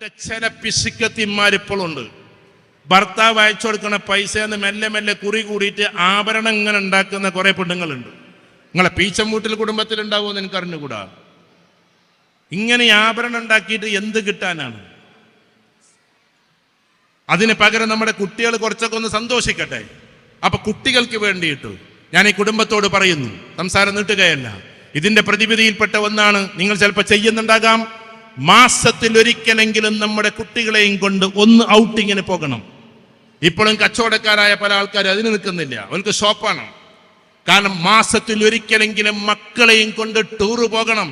ചില പിശുക്കത്തിന്മാരിപ്പോഴുണ്ട്. ഭർത്താവ് അയച്ചു കൊടുക്കണ പൈസ എന്ന് മെല്ലെ മെല്ലെ കുറി കൂടിയിട്ട് ആഭരണം ഇങ്ങനെ ഉണ്ടാക്കുന്ന കുറെ പെണ്ണുങ്ങളുണ്ട്. നിങ്ങളെ പീച്ചമൂട്ടിൽ കുടുംബത്തിലുണ്ടാവുമെന്ന് എനിക്ക് അറിഞ്ഞുകൂടാ. ഇങ്ങനെ ആഭരണം ഉണ്ടാക്കിയിട്ട് എന്ത് കിട്ടാനാണ്? അതിന് പകരം നമ്മുടെ കുട്ടികൾ കുറച്ചൊക്കെ ഒന്ന് സന്തോഷിക്കട്ടെ. അപ്പൊ കുട്ടികൾക്ക് വേണ്ടിയിട്ട് ഞാൻ ഈ കുടുംബത്തോട് പറയുന്നു, സംസാരം നീട്ടുകയല്ല, ഇതിന്റെ പ്രതിവിധിയിൽപ്പെട്ട ഒന്നാണ്. നിങ്ങൾ ചിലപ്പോൾ ചെയ്യുന്നുണ്ടാകാം. മാസത്തിൽ ഒരിക്കലെങ്കിലും നമ്മുടെ കുട്ടികളെയും കൊണ്ട് ഒന്ന് ഔട്ടിങ്ങിന് പോകണം. ഇപ്പോഴും കച്ചവടക്കാരായ പല ആൾക്കാർ അതിന് നിൽക്കുന്നില്ല, അവർക്ക് ഷോപ്പാണ്. കാരണം മാസത്തിൽ ഒരിക്കലെങ്കിലും മക്കളെയും കൊണ്ട് ടൂറ് പോകണം.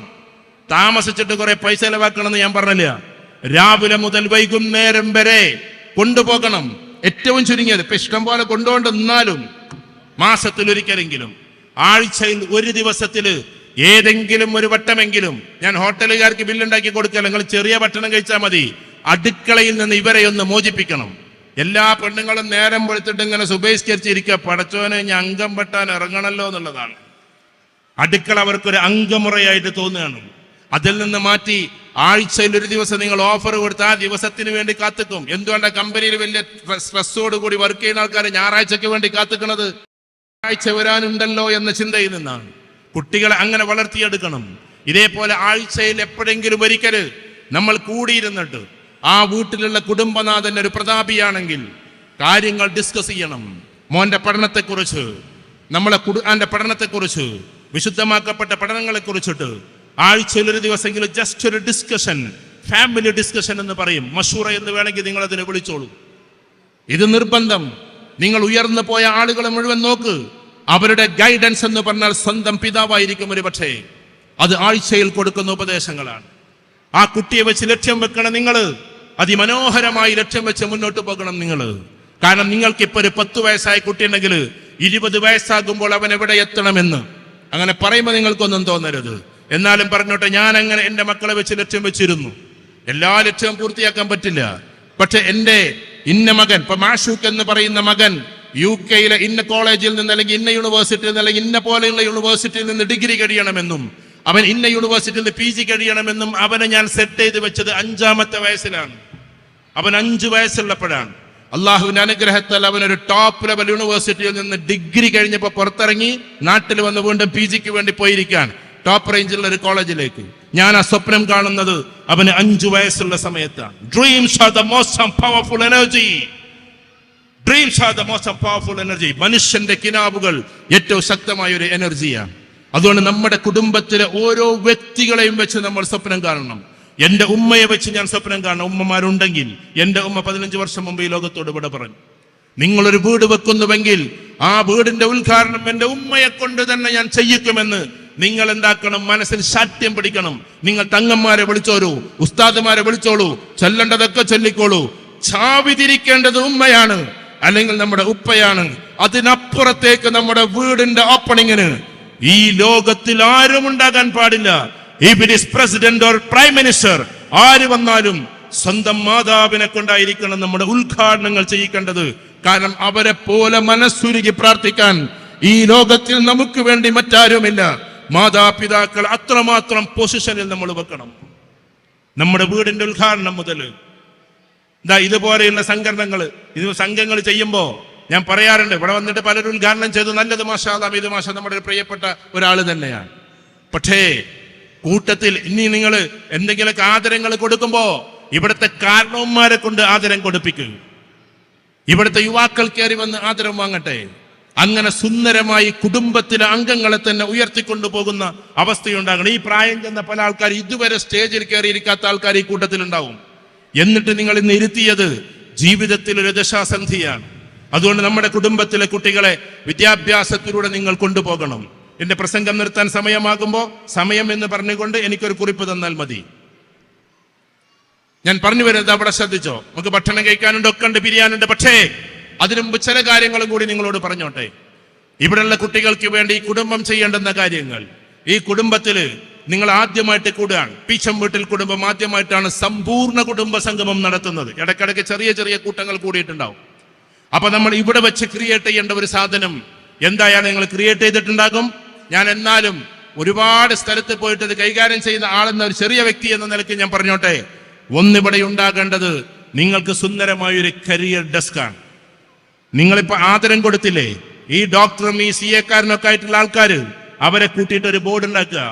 താമസിച്ചിട്ട് കുറെ പൈസ ചെലവാക്കണമെന്ന് ഞാൻ പറഞ്ഞില്ല. രാവിലെ മുതൽ വൈകുന്നേരം വരെ കൊണ്ടുപോകണം. ഏറ്റവും ചുരുങ്ങിയത് ഇപ്പൊ ഇഷ്ടം പോലെ കൊണ്ടുപോകണ്ട, എന്നാലും മാസത്തിൽ ഒരിക്കലെങ്കിലും, ആഴ്ചയിൽ ഒരു ദിവസത്തില് ഏതെങ്കിലും ഒരു വട്ടമെങ്കിലും. ഞാൻ ഹോട്ടലുകാർക്ക് ബില്ലുണ്ടാക്കി കൊടുക്കല, നിങ്ങൾ ചെറിയ ഭക്ഷണം കഴിച്ചാൽ മതി. അടുക്കളയിൽ നിന്ന് ഇവരെ ഒന്ന് മോചിപ്പിക്കണം. എല്ലാ പെണ്ണുങ്ങളും നേരം വെളുത്തിട്ട് ഇങ്ങനെ സുബഹിസ്കരിച്ചിരിക്കുക, പടച്ചോനെ ഞാൻ അംഗം വെട്ടാൻ ഇറങ്ങണല്ലോ എന്നുള്ളതാണ്. അടുക്കള അവർക്കൊരു അംഗമുറയായിട്ട് തോന്നുകയാണ്. അതിൽ നിന്ന് മാറ്റി ആഴ്ചയിൽ ഒരു ദിവസം നിങ്ങൾ ഓഫർ കൊടുത്ത് ആ ദിവസത്തിന് വേണ്ടി കാത്തിക്കും. എന്തുകൊണ്ടാണ് കമ്പനിയിൽ വലിയ സ്ട്രെസ്സോട് കൂടി വർക്ക് ചെയ്യുന്ന ആൾക്കാർ ഞായറാഴ്ചക്ക് വേണ്ടി കാത്തിക്കണത്? ആഴ്ച വരാനുണ്ടല്ലോ എന്ന ചിന്തയിൽ നിന്നാണ്. കുട്ടികളെ അങ്ങനെ വളർത്തിയെടുക്കണം. ഇതേപോലെ ആഴ്ചയിൽ എപ്പോഴെങ്കിലും ഒരിക്കല് നമ്മൾ കൂടിയിരുന്നിട്ട് ആ വീട്ടിലുള്ള കുടുംബനാഥൻ ഒരു പ്രതാപിയാണെങ്കിൽ കാര്യങ്ങൾ ഡിസ്കസ് ചെയ്യണം. മോന്റെ പഠനത്തെക്കുറിച്ച്, നമ്മളെ ഖുർആന്റെ പഠനത്തെക്കുറിച്ച്, വിശുദ്ധമാക്കപ്പെട്ട പഠനങ്ങളെ കുറിച്ചിട്ട് ആഴ്ചയിൽ ഒരു ദിവസമെങ്കിലും ജസ്റ്റ് ഒരു ഡിസ്കഷൻ, ഫാമിലി ഡിസ്കഷൻ എന്ന് പറയും, മഷൂറ എന്ന് വേണമെങ്കിൽ നിങ്ങൾ അതിനെ വിളിച്ചോളൂ. ഇത് നിർബന്ധം. നിങ്ങൾ ഉയർന്നു പോയ ആളുകളെ മുഴുവൻ നോക്ക്. അവരുടെ ഗൈഡൻസ് എന്ന് പറഞ്ഞാൽ സ്വന്തം പിതാവായിരിക്കും ഒരു പക്ഷേ. അത് ആഴ്ചയിൽ കൊടുക്കുന്ന ഉപദേശങ്ങളാണ്. ആ കുട്ടിയെ വെച്ച് ലക്ഷ്യം വെക്കണം. നിങ്ങൾ അതിമനോഹരമായി ലക്ഷ്യം വെച്ച് മുന്നോട്ട് പോകണം നിങ്ങൾ. കാരണം നിങ്ങൾക്ക് ഇപ്പൊ ഒരു 10 വയസ്സായ കുട്ടിയുണ്ടെങ്കിൽ 20 വയസ്സാകുമ്പോൾ അവൻ എവിടെ എത്തണമെന്ന് അങ്ങനെ പറയുമ്പോൾ നിങ്ങൾക്കൊന്നും തോന്നരുത്. എന്നാലും പറഞ്ഞോട്ടെ, ഞാൻ അങ്ങനെ എൻ്റെ മക്കളെ വെച്ച് ലക്ഷ്യം വെച്ചിരുന്നു. എല്ലാ ലക്ഷ്യവും പൂർത്തിയാക്കാൻ പറ്റില്ല. പക്ഷെ എൻ്റെ ഇന്ന മകൻ, ഇപ്പൊ മാഷൂക്ക് എന്ന് പറയുന്ന മകൻ UK ഇന്ന കോളേജിൽ നിന്ന്, അല്ലെങ്കിൽ ഇന്ന യൂണിവേഴ്സിറ്റിയിൽ നിന്ന്, അല്ലെങ്കിൽ ഇന്ന പോലെയുള്ള യൂണിവേഴ്സിറ്റിയിൽ നിന്ന് ഡിഗ്രി കഴിയണമെന്നും അവൻ ഇന്ന യൂണിവേഴ്സിറ്റിയിൽ നിന്ന് PG കഴിയണമെന്നും അവനെ ഞാൻ സെറ്റ് ചെയ്ത് വെച്ചത് 5-ാമത്തെ വയസ്സിലാണ്. അവൻ 5 വയസ്സുള്ളപ്പോഴാണ് അള്ളാഹുവിന്റെ അനുഗ്രഹത്താൽ അവനൊരു ടോപ്പ് ലെവൽ യൂണിവേഴ്സിറ്റിയിൽ നിന്ന് ഡിഗ്രി കഴിഞ്ഞപ്പോൾ പുറത്തിറങ്ങി നാട്ടിൽ വന്ന് വീണ്ടും PGക്ക് വേണ്ടി പോയിരിക്കാൻ ടോപ്പ് റേഞ്ചിലുള്ള ഒരു കോളേജിലേക്ക്. ഞാൻ ആ സ്വപ്നം കാണുന്നത് അവന് 5 വയസ്സുള്ള സമയത്താണ്. Dreams are the most powerful energy. Dreams are the most powerful energy. മനുഷ്യന്റെ കിനാവുകൾ ഏറ്റവും ശക്തമായ ഒരു എനർജിയാണ്. അതുകൊണ്ട് നമ്മുടെ കുടുംബത്തിലെ ഓരോ വ്യക്തികളെയും വെച്ച് നമ്മൾ സ്വപ്നം കാണണം. എന്റെ ഉമ്മയെ വെച്ച് ഞാൻ സ്വപ്നം കാണണം. ഉമ്മമാരുണ്ടെങ്കിൽ, എന്റെ ഉമ്മ 15 വർഷം മുമ്പ് ഈ ലോകത്തോട് ഇവിടെ പറഞ്ഞു, നിങ്ങളൊരു വീട് വെക്കുന്നുവെങ്കിൽ ആ വീടിന്റെ ഉദ്ഘാടനം എന്റെ ഉമ്മയെ കൊണ്ട് തന്നെ ഞാൻ ചെയ്യിക്കുമെന്ന് നിങ്ങൾ എന്താക്കണം? മനസ്സിൽ ശാഠ്യം പിടിക്കണം. നിങ്ങൾ തങ്ങന്മാരെ വിളിച്ചോളൂ, ഉസ്താദുമാരെ വിളിച്ചോളൂ, ചൊല്ലേണ്ടതൊക്കെ ചൊല്ലിക്കോളൂ. ചാവി തിരിക്കേണ്ടത് ഉമ്മയാണ്, അല്ലെങ്കിൽ നമ്മുടെ ഉപ്പയാണ്. അതിനപ്പുറത്തേക്ക് നമ്മുടെ വീടിന്റെ ഓപ്പണിങ്ങിന് ഈ ലോകത്തിൽ ആരും ഉണ്ടാകാൻ പാടില്ല. If it is president or prime minister, ആര് വന്നാലും സ്വന്തം മാതാവിനെ കൊണ്ടായിരിക്കണം നമ്മുടെ ഉദ്ഘാടനങ്ങൾ ചെയ്യിക്കേണ്ടത്. കാരണം അവരെ പോലെ മനസ്സുരുകി പ്രാർത്ഥിക്കാൻ ഈ ലോകത്തിൽ നമുക്ക് വേണ്ടി മറ്റാരുമില്ല. മാതാപിതാക്കൾ അത്രമാത്രം പൊസിഷനിൽ നമ്മൾ വെക്കണം. നമ്മുടെ വീടിന്റെ ഉദ്ഘാടനം മുതൽ ഇതുപോലെയുള്ള സംഘങ്ങൾ ചെയ്യുമ്പോ ഞാൻ പറയാറുണ്ട്, ഇവിടെ വന്നിട്ട് പലരും ഉദ്ഘാടനം ചെയ്തു, നല്ലത് മാഷാ അല്ലാഹ്, ഇത് മാഷാ നമ്മുടെ ഒരു പ്രിയപ്പെട്ട ഒരാൾ തന്നെയാണ്. പക്ഷേ കൂട്ടത്തിൽ ഇനി നിങ്ങൾ എന്തെങ്കിലുമൊക്കെ ആദരങ്ങൾ കൊടുക്കുമ്പോ ഇവിടുത്തെ കാരണവന്മാരെ കൊണ്ട് ആദരം കൊടുപ്പിക്കുക. ഇവിടുത്തെ യുവാക്കൾ കയറി വന്ന് ആദരം വാങ്ങട്ടെ. അങ്ങനെ സുന്ദരമായി കുടുംബത്തിലെ അംഗങ്ങളെ തന്നെ ഉയർത്തിക്കൊണ്ടു പോകുന്ന അവസ്ഥയുണ്ടാകണം. ഈ പ്രായം ചെന്ന പല ആൾക്കാർ, ഇതുവരെ സ്റ്റേജിൽ കയറിയിരിക്കാത്ത ആൾക്കാർ ഈ കൂട്ടത്തിലുണ്ടാവും. എന്നിട്ട് നിങ്ങൾ ഇന്ന് ഇരുത്തിയത് ജീവിതത്തിൽ ഒരു ദശാസന്ധിയാണ്. അതുകൊണ്ട് നമ്മുടെ കുടുംബത്തിലെ കുട്ടികളെ വിദ്യാഭ്യാസത്തിലൂടെ നിങ്ങൾ കൊണ്ടുപോകണം. എന്റെ പ്രസംഗം നിർത്താൻ സമയമാകുമ്പോൾ സമയം എന്ന് പറഞ്ഞുകൊണ്ട് എനിക്കൊരു കുറിപ്പ് തന്നാൽ മതി. ഞാൻ പറഞ്ഞു വരുന്നത് അവിടെ ശ്രദ്ധിച്ചോ. നമുക്ക് ഭക്ഷണം കഴിക്കാനുണ്ട്, ഒക്കെ ഉണ്ട്, പിരിയാനുണ്ട്. പക്ഷേ അതിനു മുമ്പ് ചില കാര്യങ്ങളും കൂടി നിങ്ങളോട് പറഞ്ഞോട്ടെ. ഇവിടെയുള്ള കുട്ടികൾക്ക് വേണ്ടി ഈ കുടുംബം ചെയ്യേണ്ടുന്ന കാര്യങ്ങൾ. ഈ കുടുംബത്തില് നിങ്ങൾ ആദ്യമായിട്ട് കൂടുകയാണ്. പീച്ചം വീട്ടിൽ കുടുംബം ആദ്യമായിട്ടാണ് സമ്പൂർണ്ണ കുടുംബ സംഗമം നടത്തുന്നത്. ഇടയ്ക്കിടയ്ക്ക് ചെറിയ ചെറിയ കൂട്ടങ്ങൾ കൂടിയിട്ടുണ്ടാവും. അപ്പൊ നമ്മൾ ഇവിടെ വെച്ച് ക്രിയേറ്റ് ചെയ്യേണ്ട ഒരു സാധനം എന്തായാലും നിങ്ങൾ ക്രിയേറ്റ് ചെയ്തിട്ടുണ്ടാകും. ഞാൻ എന്നാലും ഒരുപാട് സ്ഥലത്ത് പോയിട്ട് ഇത് കൈകാര്യം ചെയ്യുന്ന ആളെന്ന ഒരു ചെറിയ വ്യക്തി എന്ന നിലയ്ക്ക് ഞാൻ പറഞ്ഞോട്ടെ, ഒന്നിവിടെ ഉണ്ടാകേണ്ടത് നിങ്ങൾക്ക് സുന്ദരമായൊരു കരിയർ ഡെസ്കാണ്. നിങ്ങളിപ്പോ ആദരം കൊടുത്തില്ലേ ഈ ഡോക്ടറും ഈ CA-കാരനൊക്കെ ആയിട്ടുള്ള ആൾക്കാർ, അവരെ കൂട്ടിയിട്ട് ഒരു ബോർഡ് ഉണ്ടാക്കുക.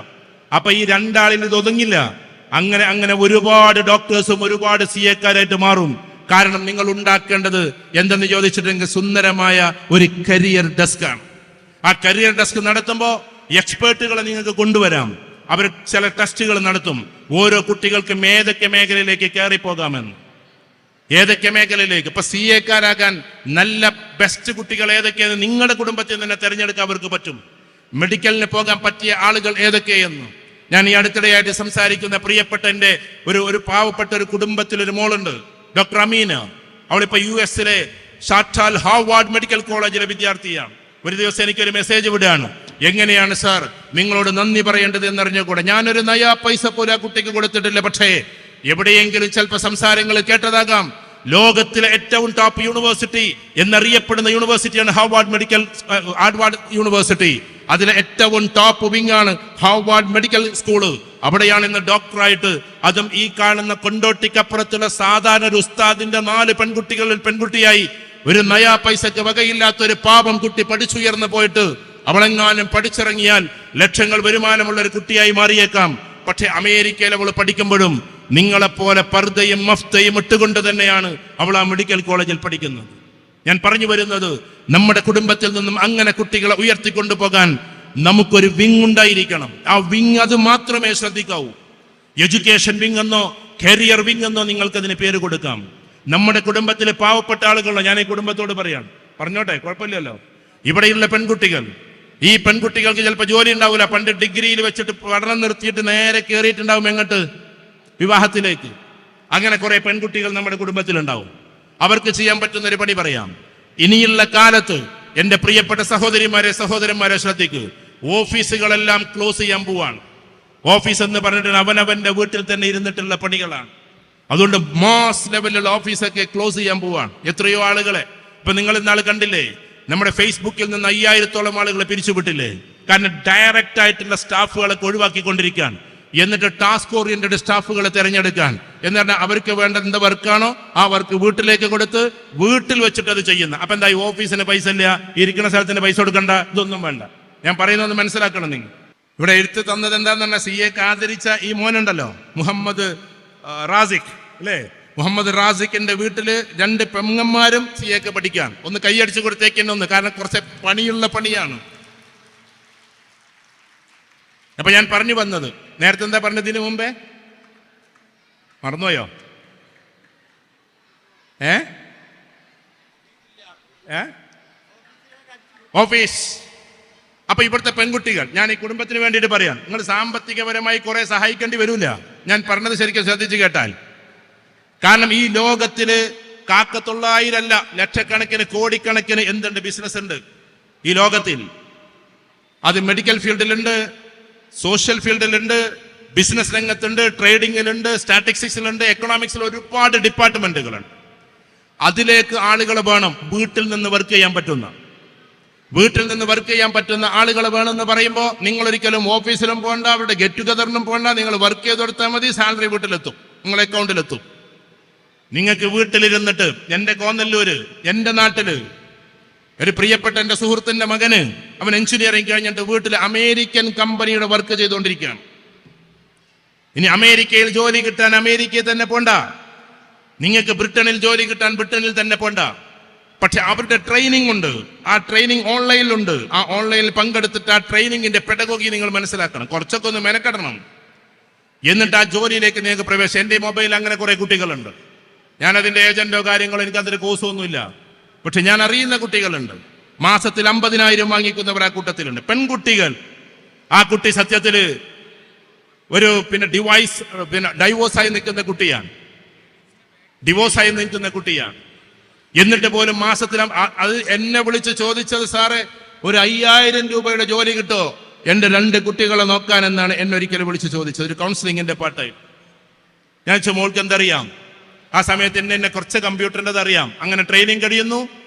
അപ്പൊ ഈ രണ്ടാളിൽ ഇത് ഒതുങ്ങില്ല. അങ്ങനെ അങ്ങനെ ഒരുപാട് ഡോക്ടേഴ്സും ഒരുപാട് CA-കാരായിട്ട് മാറും. കാരണം നിങ്ങൾ ഉണ്ടാക്കേണ്ടത് എന്തെന്ന് ചോദിച്ചിട്ടുണ്ടെങ്കിൽ സുന്ദരമായ ഒരു കരിയർ ഡെസ്കാണ്. ആ കരിയർ ഡെസ്ക് നടത്തുമ്പോൾ എക്സ്പേർട്ടുകളെ നിങ്ങൾക്ക് കൊണ്ടുവരാം. അവർ ചില ടെസ്റ്റുകൾ നടത്തും. ഓരോ കുട്ടികൾക്കും ഏതൊക്കെ മേഖലയിലേക്ക് കയറിപ്പോകാമെന്ന്, ഏതൊക്കെ മേഖലയിലേക്ക്. ഇപ്പൊ CA-കാരാകാൻ നല്ല ബെസ്റ്റ് കുട്ടികൾ ഏതൊക്കെയെന്ന് നിങ്ങളുടെ കുടുംബത്തിൽ തന്നെ തിരഞ്ഞെടുക്കാൻ അവർക്ക് പറ്റും. മെഡിക്കലിന് പോകാൻ പറ്റിയ ആളുകൾ ഏതൊക്കെയെന്ന്. ഞാൻ ഈ അടുത്തിടെയായിട്ട് സംസാരിക്കുന്ന പ്രിയപ്പെട്ട എൻ്റെ ഒരു പാവപ്പെട്ട ഒരു കുടുംബത്തിലൊരു മോളുണ്ട്, ഡോക്ടർ അമീന. അവളിപ്പോ US-ലെ ഷാറ്റാൽ ഹാർവാർഡ് മെഡിക്കൽ കോളേജിലെ വിദ്യാർത്ഥിയാണ്. ഒരു ദിവസം എനിക്കൊരു മെസ്സേജ് വിടുകയാണ്, എങ്ങനെയാണ് സാർ നിങ്ങളോട് നന്ദി പറയേണ്ടത് എന്നറിഞ്ഞുകൂടെ. ഞാനൊരു നയാ പൈസ പോലും ആ കുട്ടിക്ക് കൊടുത്തിട്ടില്ല. പക്ഷേ എവിടെയെങ്കിലും ചിലപ്പോൾ സംസാരങ്ങൾ കേട്ടതാകാം, ലോകത്തിലെ ഏറ്റവും ടോപ്പ് യൂണിവേഴ്സിറ്റി എന്നറിയപ്പെടുന്ന യൂണിവേഴ്സിറ്റിയാണ് ഹാർവാർഡ് യൂണിവേഴ്സിറ്റി. അതിലെ ഏറ്റവും ടോപ്പ് വിങ് ആണ് ഹാർവാർഡ് മെഡിക്കൽ സ്കൂള്. അവിടെയാണ് ഇന്ന് ഡോക്ടറായിട്ട്, അതും ഈ കാണുന്ന കൊണ്ടോട്ടിക്കപ്പുറത്തുള്ള സാധാരണ ഒരു ഉസ്താദിന്റെ 4 പെൺകുട്ടികളിൽ പെൺകുട്ടിയായി ഒരു നയാ പൈസക്ക് വകയില്ലാത്ത ഒരു പാപം കുട്ടി പഠിച്ചുയർന്നു പോയിട്ട് അവളെങ്ങാനും പഠിച്ചിറങ്ങിയാൽ ലക്ഷങ്ങൾ വരുമാനമുള്ള ഒരു കുട്ടിയായി മാറിയേക്കാം. പക്ഷെ അമേരിക്കയിൽ അവൾ പഠിക്കുമ്പോഴും നിങ്ങളെപ്പോലെ പർദ്ദയും മഫ്തയും ഇട്ടുകൊണ്ട് തന്നെയാണ് അവൾ ആ മെഡിക്കൽ കോളേജിൽ പഠിക്കുന്നത്. ഞാൻ പറഞ്ഞു വരുന്നത്, നമ്മുടെ കുടുംബത്തിൽ നിന്നും അങ്ങനെ കുട്ടികളെ ഉയർത്തിക്കൊണ്ടുപോകാൻ നമുക്കൊരു വിങ് ഉണ്ടായിരിക്കണം. ആ വിങ് അത് മാത്രമേ ശ്രദ്ധിക്കാവൂ. എഡ്യൂക്കേഷൻ വിങ് എന്നോ കരിയർ വിങ് എന്നോ നിങ്ങൾക്കതിന് പേര് കൊടുക്കാം. നമ്മുടെ കുടുംബത്തിലെ പാവപ്പെട്ട ആളുകളോ, ഞാൻ ഈ കുടുംബത്തോട് പറഞ്ഞോട്ടെ, കുഴപ്പമില്ലല്ലോ. ഇവിടെയുള്ള പെൺകുട്ടികൾ, ഈ പെൺകുട്ടികൾക്ക് ചിലപ്പോൾ ജോലി ഉണ്ടാവില്ല. പണ്ട് ഡിഗ്രിയിൽ വെച്ചിട്ട് പഠനം നിർത്തിയിട്ട് നേരെ കയറിയിട്ടുണ്ടാവും എങ്ങോട്ട്, വിവാഹത്തിലേക്ക്. അങ്ങനെ കുറെ പെൺകുട്ടികൾ നമ്മുടെ കുടുംബത്തിലുണ്ടാവും. അവർക്ക് ചെയ്യാൻ പറ്റുന്ന ഒരു പണി പറയാം. ഇനിയുള്ള കാലത്ത് എൻ്റെ പ്രിയപ്പെട്ട സഹോദരന്മാരെ ശ്രദ്ധിക്കൂ. ഓഫീസുകളെല്ലാം ക്ലോസ് ചെയ്യാൻ പോവാണ്. ഓഫീസ് എന്ന് പറഞ്ഞിട്ട് അവനവന്റെ വീട്ടിൽ തന്നെ ഇരുന്നിട്ടുള്ള പണികളാണ്. അതുകൊണ്ട് മാസ് ലെവലിലുള്ള ഓഫീസൊക്കെ ക്ലോസ് ചെയ്യാൻ പോവാണ്. എത്രയോ ആളുകളെ ഇപ്പൊ നിങ്ങൾ ഇന്നാൾ കണ്ടില്ലേ, നമ്മുടെ ഫേസ്ബുക്കിൽ നിന്ന് 5000-ഓളം ആളുകളെ പിരിച്ചുവിട്ടില്ലേ. കാരണം ഡയറക്റ്റ് ആയിട്ടുള്ള സ്റ്റാഫുകളൊക്കെ ഒഴിവാക്കിക്കൊണ്ടിരിക്കാൻ, എന്നിട്ട് ടാസ്ക് ഓറിയന്റഡ് സ്റ്റാഫുകളെ തിരഞ്ഞെടുക്കാൻ. എന്ന് പറഞ്ഞാൽ അവർക്ക് വേണ്ട എന്ത് വർക്കാണോ ആ വർക്ക് വീട്ടിലേക്ക് കൊടുത്ത് വീട്ടിൽ വെച്ചിട്ട് അത് ചെയ്യുന്ന. അപ്പൊ എന്തായി, ഓഫീസിന് പൈസ ഇല്ല, ഇരിക്കുന്ന സ്ഥലത്തിന് പൈസ കൊടുക്കണ്ട, ഇതൊന്നും വേണ്ട. ഞാൻ പറയുന്നത് മനസ്സിലാക്കണം നിങ്ങൾ. ഇവിടെ എഴുത്ത് തന്നത് എന്താന്ന് പറഞ്ഞാൽ, CA-ക്ക് ആദരിച്ച ഈ മോനുണ്ടല്ലോ, മുഹമ്മദ് റാസിഖ് അല്ലേ. മുഹമ്മദ് റാസിഖിന്റെ വീട്ടില് 2 പെങ്ങന്മാരും CA-ക്ക് പഠിക്കാൻ. ഒന്ന് കൈയടിച്ചു കൊടുത്തേക്കെന്നൊന്ന്, കാരണം കുറച്ച് പണിയുള്ള പണിയാണ്. അപ്പൊ ഞാൻ പറഞ്ഞു വന്നത്, നേരത്തെ എന്താ പറഞ്ഞതിന് മുമ്പേ മറന്നുപോയോ? ഓഫീസ്. അപ്പൊ ഇവിടുത്തെ പെൺകുട്ടികൾ, ഞാൻ ഈ കുടുംബത്തിന് വേണ്ടിയിട്ട് പറയാം, നിങ്ങൾ സാമ്പത്തികപരമായി കുറെ സഹായിക്കേണ്ടി വരൂല. ഞാൻ പറഞ്ഞത് ശരിക്കും ശ്രദ്ധിച്ചു കേട്ടാൽ. കാരണം ഈ ലോകത്തില് 900,000 അല്ല, ലക്ഷക്കണക്കിന് കോടിക്കണക്കിന് എന്തുണ്ട്, ബിസിനസ് ഉണ്ട് ഈ ലോകത്തിൽ. അത് മെഡിക്കൽ ഫീൽഡിലുണ്ട്, സോഷ്യൽ ഫീൽഡിലുണ്ട്, ബിസിനസ് രംഗത്തുണ്ട്, ട്രേഡിങ്ങിലുണ്ട്, സ്റ്റാറ്റിസ്റ്റിക്സിലുണ്ട്, എക്കണോമിക്സിൽ ഒരുപാട് ഡിപ്പാർട്ട്മെന്റുകളുണ്ട്. അതിലേക്ക് ആളുകളെ വേണം. വീട്ടിൽ നിന്ന് വർക്ക് ചെയ്യാൻ പറ്റുന്ന ആളുകളെ വേണമെന്ന് പറയുമ്പോൾ നിങ്ങൾ ഒരിക്കലും ഓഫീസിലും പോകണ്ട, അവരുടെ ഗെറ്റ് ടുഗദറിനും പോകണ്ട. നിങ്ങൾ വർക്ക് ചെയ്ത് കൊടുത്താൽ മതി, സാലറി വീട്ടിലെത്തും, നിങ്ങളുടെ അക്കൗണ്ടിലെത്തും. നിങ്ങൾക്ക് വീട്ടിലിരുന്നിട്ട്, എൻ്റെ കോന്നല്ലൂര്, എൻ്റെ നാട്ടില് ഒരു പ്രിയപ്പെട്ട എൻ്റെ സുഹൃത്തിന്റെ മകന്, അവൻ എഞ്ചിനീയറിംഗ് കഴിഞ്ഞിട്ട് വീട്ടിൽ അമേരിക്കൻ കമ്പനിയുടെ വർക്ക് ചെയ്തുകൊണ്ടിരിക്കുകയാണ്. ഇനി അമേരിക്കയിൽ ജോലി കിട്ടാൻ അമേരിക്കയിൽ തന്നെ പോണ്ട, നിങ്ങൾക്ക് ബ്രിട്ടനിൽ ജോലി കിട്ടാൻ ബ്രിട്ടനിൽ തന്നെ പോണ്ട. പക്ഷെ അവരുടെ ട്രെയിനിങ് ഉണ്ട്, ആ ട്രെയിനിങ് ഓൺലൈനിലുണ്ട്. ആ ഓൺലൈനിൽ പങ്കെടുത്തിട്ട് ആ ട്രെയിനിങ്ങിന്റെ പെഡഗോഗി നിങ്ങൾ മനസ്സിലാക്കണം, കുറച്ചൊക്കെ ഒന്ന് മെനക്കെടണം. എന്നിട്ട് ആ ജോലിയിലേക്ക് നിങ്ങൾക്ക് പ്രവേശിക്കാം. എൻ്റെ മൊബൈലിൽ അങ്ങനെ കുറെ കുട്ടികളുണ്ട്. ഞാനതിൻ്റെ ഏജന്റോ കാര്യങ്ങളോ, എനിക്കതിന്റെ കോഴ്സോ ഒന്നുമില്ല. പക്ഷെ ഞാൻ അറിയുന്ന കുട്ടികളുണ്ട്, മാസത്തിൽ 50,000 വാങ്ങിക്കുന്നവർ ആ കൂട്ടത്തിലുണ്ട്. പെൺകുട്ടികൾ. ആ കുട്ടി സത്യത്തില് ഒരു ഡൈവോഴ്സായി നിൽക്കുന്ന കുട്ടിയാണ്. എന്നിട്ട് പോലും മാസത്തിൽ അത് എന്നെ വിളിച്ച് ചോദിച്ചത്, സാറേ ഒരു 5,000 രൂപയുടെ ജോലി കിട്ടോ എൻ്റെ 2 കുട്ടികളെ നോക്കാൻ എന്നാണ് എന്നൊരിക്കലും വിളിച്ച് ചോദിച്ചത്, ഒരു കൗൺസിലിങ്ങിന്റെ പാട്ടായി. ഞാൻ മോൾക്ക് എന്തറിയാം, ആ സമയത്ത് എന്നെ കുറച്ച് കമ്പ്യൂട്ടറിൻ്റെ അറിയാം. അങ്ങനെ ട്രെയിനിങ് കഴിയുന്നു.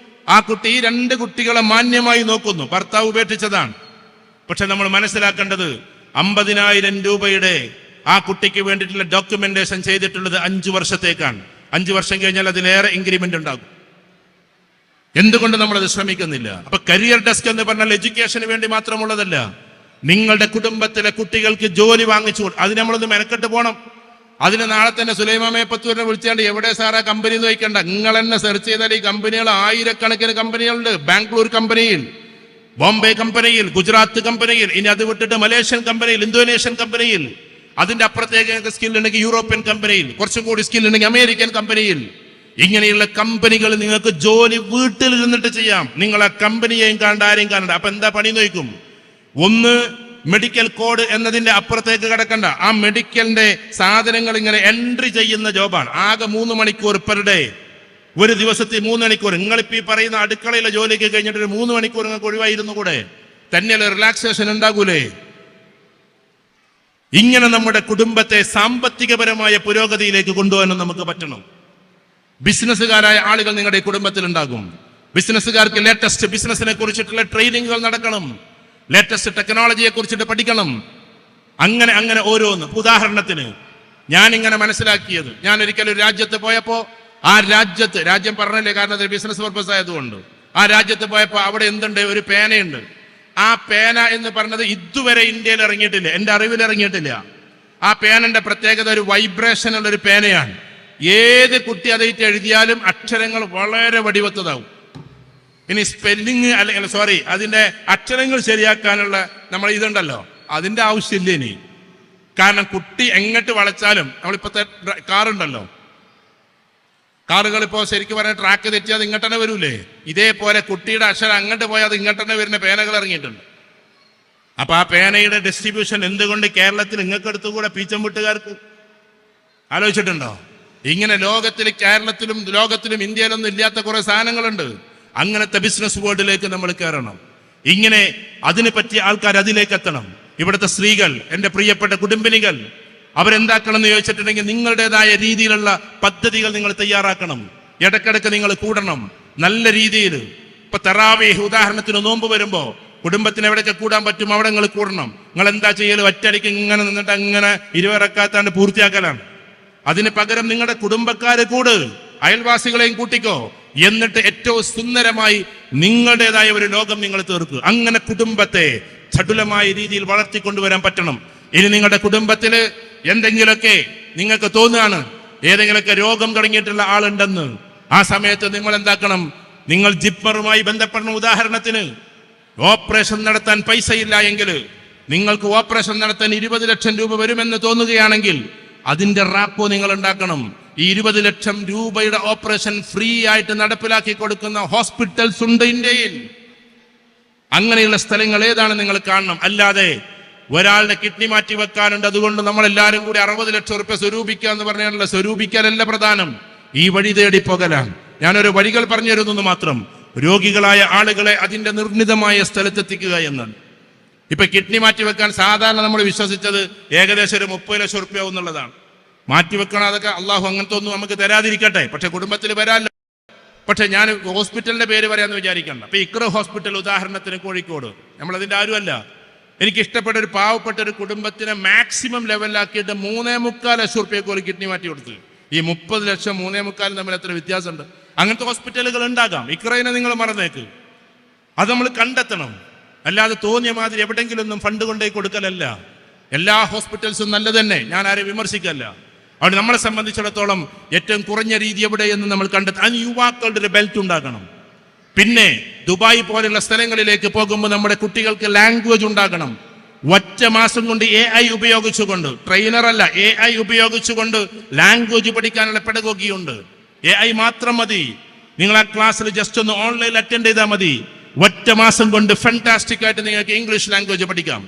ആ കുട്ടി 2 കുട്ടികളെ മാന്യമായി നോക്കുന്നു. ഭർത്താവ് ഉപേക്ഷിച്ചതാണ്. പക്ഷെ നമ്മൾ മനസ്സിലാക്കേണ്ടത് 50,000 രൂപയുടെ ആ കുട്ടിക്ക് വേണ്ടിയിട്ടുള്ള ഡോക്യുമെന്റേഷൻ ചെയ്തിട്ടുള്ളത് 5 വർഷത്തേക്കാണ്. 5 വർഷം കഴിഞ്ഞാൽ അതിലേറെ ഇൻക്രിമെന്റ് ഉണ്ടാകും. എന്തുകൊണ്ട് നമ്മളത് ശ്രമിക്കുന്നില്ല? അപ്പൊ കരിയർ ഡെസ്ക് എന്ന് പറഞ്ഞാൽ എഡ്യൂക്കേഷന് വേണ്ടി മാത്രമുള്ളതല്ല. നിങ്ങളുടെ കുടുംബത്തിലെ കുട്ടികൾക്ക് ജോലി വാങ്ങിച്ചു അതിന് നമ്മളൊന്ന് മെനക്കെട്ട് പോകണം. അതിന് നാളെ തന്നെ സുലൈമാമയെ പത്തൂരിനെ വിളിച്ചാണ്ട് എവിടെ സാറാ കമ്പനി എന്ന് ചോദിക്കണ്ട. നിങ്ങൾ തന്നെ സെർച്ച് ചെയ്താൽ ഈ കമ്പനികൾ ആയിരക്കണക്കിന് കമ്പനികളുണ്ട്. ബാംഗ്ലൂർ കമ്പനിയിൽ, ബോംബെ കമ്പനിയിൽ, ഗുജറാത്ത് കമ്പനിയിൽ, ഇനി അത് വിട്ടിട്ട് മലേഷ്യൻ കമ്പനിയിൽ, ഇന്തോനേഷ്യൻ കമ്പനിയിൽ, അതിന്റെ അപ്പുറത്തേക്ക് സ്കിൽ ഉണ്ടെങ്കിൽ യൂറോപ്യൻ കമ്പനിയിൽ, കുറച്ചും കൂടി സ്കിൽ ഉണ്ടെങ്കിൽ അമേരിക്കൻ കമ്പനിയിൽ. ഇങ്ങനെയുള്ള കമ്പനികൾ നിങ്ങൾക്ക് ജോലി വീട്ടിൽ ഇരുന്നിട്ട് ചെയ്യാം. നിങ്ങൾ ആ കമ്പനിയെയും കാണണ്ട, ആരെയും കാണണ്ട. അപ്പൊ എന്താ പണി നോക്കും? ഒന്ന്, മെഡിക്കൽ കോഡ് എന്നതിന്റെ അപ്പുറത്തേക്ക് കിടക്കണ്ട. ആ മെഡിക്കലിന്റെ സാധനങ്ങൾ ഇങ്ങനെ എൻട്രി ചെയ്യുന്ന ജോബാണ്. ആകെ 3 മണിക്കൂർ പെർ ഡേ, ഒരു ദിവസത്തിൽ 3 മണിക്കൂർ. നിങ്ങളിപ്പോ ഈ പറയുന്ന അടുക്കളയിലെ ജോലിക്ക് കഴിഞ്ഞിട്ട് ഒരു 3 മണിക്കൂർ നിങ്ങൾക്ക് ഒഴിവായിരുന്നു കൂടെ, തന്നെയല്ല റിലാക്സേഷൻ ഉണ്ടാകൂലേ? ഇങ്ങനെ നമ്മുടെ കുടുംബത്തെ സാമ്പത്തികപരമായ പുരോഗതിയിലേക്ക് കൊണ്ടുപോകാനും നമുക്ക് പറ്റണം. ബിസിനസ്സുകാരായ ആളുകൾ നിങ്ങളുടെ കുടുംബത്തിൽ ഉണ്ടാകും. ബിസിനസ്സുകാർക്ക് ലേറ്റസ്റ്റ് ബിസിനസിനെ കുറിച്ചിട്ടുള്ള ട്രെയിനിങ്ങുകൾ നടക്കണം, ലേറ്റസ്റ്റ് ടെക്നോളജിയെ കുറിച്ചിട്ട് പഠിക്കണം. അങ്ങനെ അങ്ങനെ ഓരോന്ന്. ഉദാഹരണത്തിന് ഞാൻ ഇങ്ങനെ മനസ്സിലാക്കിയത്, ഞാൻ ഒരിക്കലും ഒരു രാജ്യത്ത് പോയപ്പോ ആ രാജ്യം പറഞ്ഞല്ലേ, കാരണം അത് ബിസിനസ് പർപ്പസ് ആയതുകൊണ്ട്. ആ രാജ്യത്ത് പോയപ്പോ അവിടെ എന്തുണ്ട്? ഒരു പേനയുണ്ട്. ആ പേന എന്ന് പറഞ്ഞത് ഇതുവരെ ഇന്ത്യയിൽ ഇറങ്ങിയിട്ടില്ല, എന്റെ അറിവിൽ ഇറങ്ങിയിട്ടില്ല. ആ പേനന്റെ പ്രത്യേകത ഒരു വൈബ്രേഷൻ ഉള്ള ഒരു പേനയാണ്. ഏത് കുട്ടി അതായിട്ട് എഴുതിയാലും അക്ഷരങ്ങൾ വളരെ വടിവത്തതാവും. ഇനി സ്പെല്ലിങ് അല്ലെങ്കിൽ അതിന്റെ അക്ഷരങ്ങൾ ശരിയാക്കാനുള്ള നമ്മൾ ഇതുണ്ടല്ലോ, അതിന്റെ ആവശ്യമില്ല ഇനി. കാരണം കുട്ടി എങ്ങോട്ട് വളച്ചാലും, നമ്മളിപ്പോഴത്തെ കാറുണ്ടല്ലോ, കാറുകൾ ഇപ്പോൾ ശരിക്കും പറഞ്ഞാൽ ട്രാക്ക് തെറ്റിയാൽ അത് ഇങ്ങോട്ട് തന്നെ വരൂലേ? ഇതേപോലെ കുട്ടിയുടെ അക്ഷരം അങ്ങോട്ട് പോയാൽ അത് ഇങ്ങോട്ട് തന്നെ വരുന്ന പേനകൾ ഇറങ്ങിയിട്ടുണ്ട്. അപ്പൊ ആ പേനയുടെ ഡിസ്ട്രിബ്യൂഷൻ എന്തുകൊണ്ട് കേരളത്തിൽ ഇങ്ങക്കെടുത്തുകൂടെ പീച്ചംവിട്ടുകാർക്ക്? ആലോചിച്ചിട്ടുണ്ടോ? ഇങ്ങനെ കേരളത്തിലും ലോകത്തിലും ഇന്ത്യയിലൊന്നും ഇല്ലാത്ത കുറെ സാധനങ്ങളുണ്ട്. അങ്ങനത്തെ ബിസിനസ് വേൾഡിലേക്ക് നമ്മൾ കയറണം. ഇങ്ങനെ അതിനെ പറ്റിയ ആൾക്കാർ അതിലേക്ക് എത്തണം. ഇവിടുത്തെ സ്ത്രീകൾ, എന്റെ പ്രിയപ്പെട്ട കുടുംബിനികൾ, അവരെന്താക്കണം എന്ന് ചോദിച്ചിട്ടുണ്ടെങ്കിൽ നിങ്ങളുടേതായ രീതിയിലുള്ള പദ്ധതികൾ നിങ്ങൾ തയ്യാറാക്കണം. ഇടക്കിടക്ക് നിങ്ങൾ കൂടണം നല്ല രീതിയിൽ. ഇപ്പൊ തറാവീഹ് ഉദാഹരണത്തിന് നോമ്പ് വരുമ്പോ കുടുംബത്തിന് എവിടെയൊക്കെ കൂടാൻ പറ്റും അവിടെ നിങ്ങൾ കൂടണം. നിങ്ങൾ എന്താ ചെയ്യല്? ഒറ്റയടിക്ക് ഇങ്ങനെ നിന്നിട്ട് അങ്ങനെ 20 റക്അത്താണ്ട് പൂർത്തിയാക്കലാണ്. അതിന് പകരം നിങ്ങളുടെ കുടുംബക്കാരെ കൂട്, അയൽവാസികളെയും കൂട്ടിക്കോ. എന്നിട്ട് ഏറ്റവും സുന്ദരമായി നിങ്ങളുടേതായ ഒരു ലോകം നിങ്ങൾ തീർക്കുക. അങ്ങനെ കുടുംബത്തെ ചടുലമായ രീതിയിൽ വളർത്തിക്കൊണ്ടുവരാൻ പറ്റണം. ഇനി നിങ്ങളുടെ കുടുംബത്തില് എന്തെങ്കിലുമൊക്കെ നിങ്ങൾക്ക് തോന്നുകയാണ്, ഏതെങ്കിലുമൊക്കെ രോഗം തുടങ്ങിയിട്ടുള്ള ആളുണ്ടെന്ന്, ആ സമയത്ത് നിങ്ങൾ എന്താക്കണം? നിങ്ങൾ ജിപ്മറുമായി ബന്ധപ്പെടണം. ഉദാഹരണത്തിന് ഓപ്പറേഷൻ നടത്താൻ പൈസയില്ല എങ്കിൽ, നിങ്ങൾക്ക് ഓപ്പറേഷൻ നടത്താൻ 20 ലക്ഷം രൂപ വരുമെന്ന് തോന്നുകയാണെങ്കിൽ അതിന്റെ റാപ്പോ നിങ്ങൾ ഉണ്ടാക്കണം. ഈ 20 ലക്ഷം രൂപയുടെ ഓപ്പറേഷൻ ഫ്രീ ആയിട്ട് നടപ്പിലാക്കി കൊടുക്കുന്ന ഹോസ്പിറ്റൽസ് ഉണ്ട് ഇന്ത്യയിൽ. അങ്ങനെയുള്ള സ്ഥലങ്ങൾ ഏതാണ് നിങ്ങൾ കാണണം. അല്ലാതെ ഒരാളുടെ കിഡ്നി മാറ്റി വെക്കാനുണ്ട്, അതുകൊണ്ട് നമ്മൾ എല്ലാവരും കൂടി 60 ലക്ഷം റുപ്യ സ്വരൂപിക്കുക എന്ന് പറഞ്ഞാലുള്ള സ്വരൂപിക്കലല്ല പ്രധാനം, ഈ വഴി തേടി പോകലാണ്. ഞാനൊരു വഴികൾ പറഞ്ഞു തരുന്നു മാത്രം. രോഗികളായ ആളുകളെ അതിന്റെ നിർണിതമായ സ്ഥലത്തെത്തിക്കുക എന്നാണ്. ഇപ്പൊ കിഡ്നി മാറ്റിവെക്കാൻ സാധാരണ നമ്മൾ വിശ്വസിച്ചത് ഏകദേശം ഒരു 30 ലക്ഷം റുപ്യ എന്നുള്ളതാണ്. മാറ്റിവെക്കണം, അതൊക്കെ അള്ളാഹു അങ്ങനത്തെ ഒന്നും നമുക്ക് തരാതിരിക്കട്ടെ. പക്ഷെ കുടുംബത്തിൽ വരാമല്ലോ. പക്ഷെ ഞാൻ ഹോസ്പിറ്റലിന്റെ പേര് പറയാന്ന് വിചാരിക്കണ്ട. അപ്പൊ ഇക്ര ഹോസ്പിറ്റൽ ഉദാഹരണത്തിന് കോഴിക്കോട്, നമ്മളതിന്റെ ആരുമല്ല. എനിക്ക് ഇഷ്ടപ്പെട്ട ഒരു പാവപ്പെട്ട ഒരു കുടുംബത്തിനെ മാക്സിമം ലെവലിലാക്കിയിട്ട് 3.25 ലക്ഷം റുപ്യക്ക് ഒരു കിഡ്നി മാറ്റി കൊടുത്ത്. ഈ 30 ലക്ഷം 3.25 തമ്മിൽ എത്ര വ്യത്യാസമുണ്ട്? അങ്ങനത്തെ ഹോസ്പിറ്റലുകൾ ഉണ്ടാകാം. ഇക്രയിനെ നിങ്ങൾ മറന്നേക്ക്. അത് നമ്മൾ കണ്ടെത്തണം. അല്ലാതെ തോന്നിയ മാതിരി എവിടെയെങ്കിലും ഒന്നും ഫണ്ട് കൊണ്ടുപോയി കൊടുക്കലല്ല. എല്ലാ ഹോസ്പിറ്റൽസും നല്ലത് തന്നെ, ഞാൻ ആരെയും വിമർശിക്കല്ല. അവിടെ നമ്മളെ സംബന്ധിച്ചിടത്തോളം ഏറ്റവും കുറഞ്ഞ രീതി എവിടെയെന്ന് നമ്മൾ കണ്ടെത്താൻ അതിന് യുവാക്കളുടെ ഒരു ബെൽറ്റ് ഉണ്ടാക്കണം. പിന്നെ ദുബായ് പോലുള്ള സ്ഥലങ്ങളിലേക്ക് പോകുമ്പോൾ നമ്മുടെ കുട്ടികൾക്ക് ലാംഗ്വേജ് ഉണ്ടാകണം. ഒറ്റ മാസം കൊണ്ട് AI ഉപയോഗിച്ചുകൊണ്ട്, ട്രെയിനറല്ല, AI ഉപയോഗിച്ചുകൊണ്ട് ലാംഗ്വേജ് പഠിക്കാനുള്ള പെഡഗോഗി ഉണ്ട്. AI മാത്രം മതി. നിങ്ങൾ ആ ക്ലാസ്സിൽ ജസ്റ്റ് ഒന്ന് ഓൺലൈനിൽ അറ്റൻഡ് ചെയ്താൽ മതി. ഒറ്റ മാസം കൊണ്ട് ഫാന്റാസ്റ്റിക് ആയിട്ട് നിങ്ങൾക്ക് ഇംഗ്ലീഷ് ലാംഗ്വേജ് പഠിക്കാം.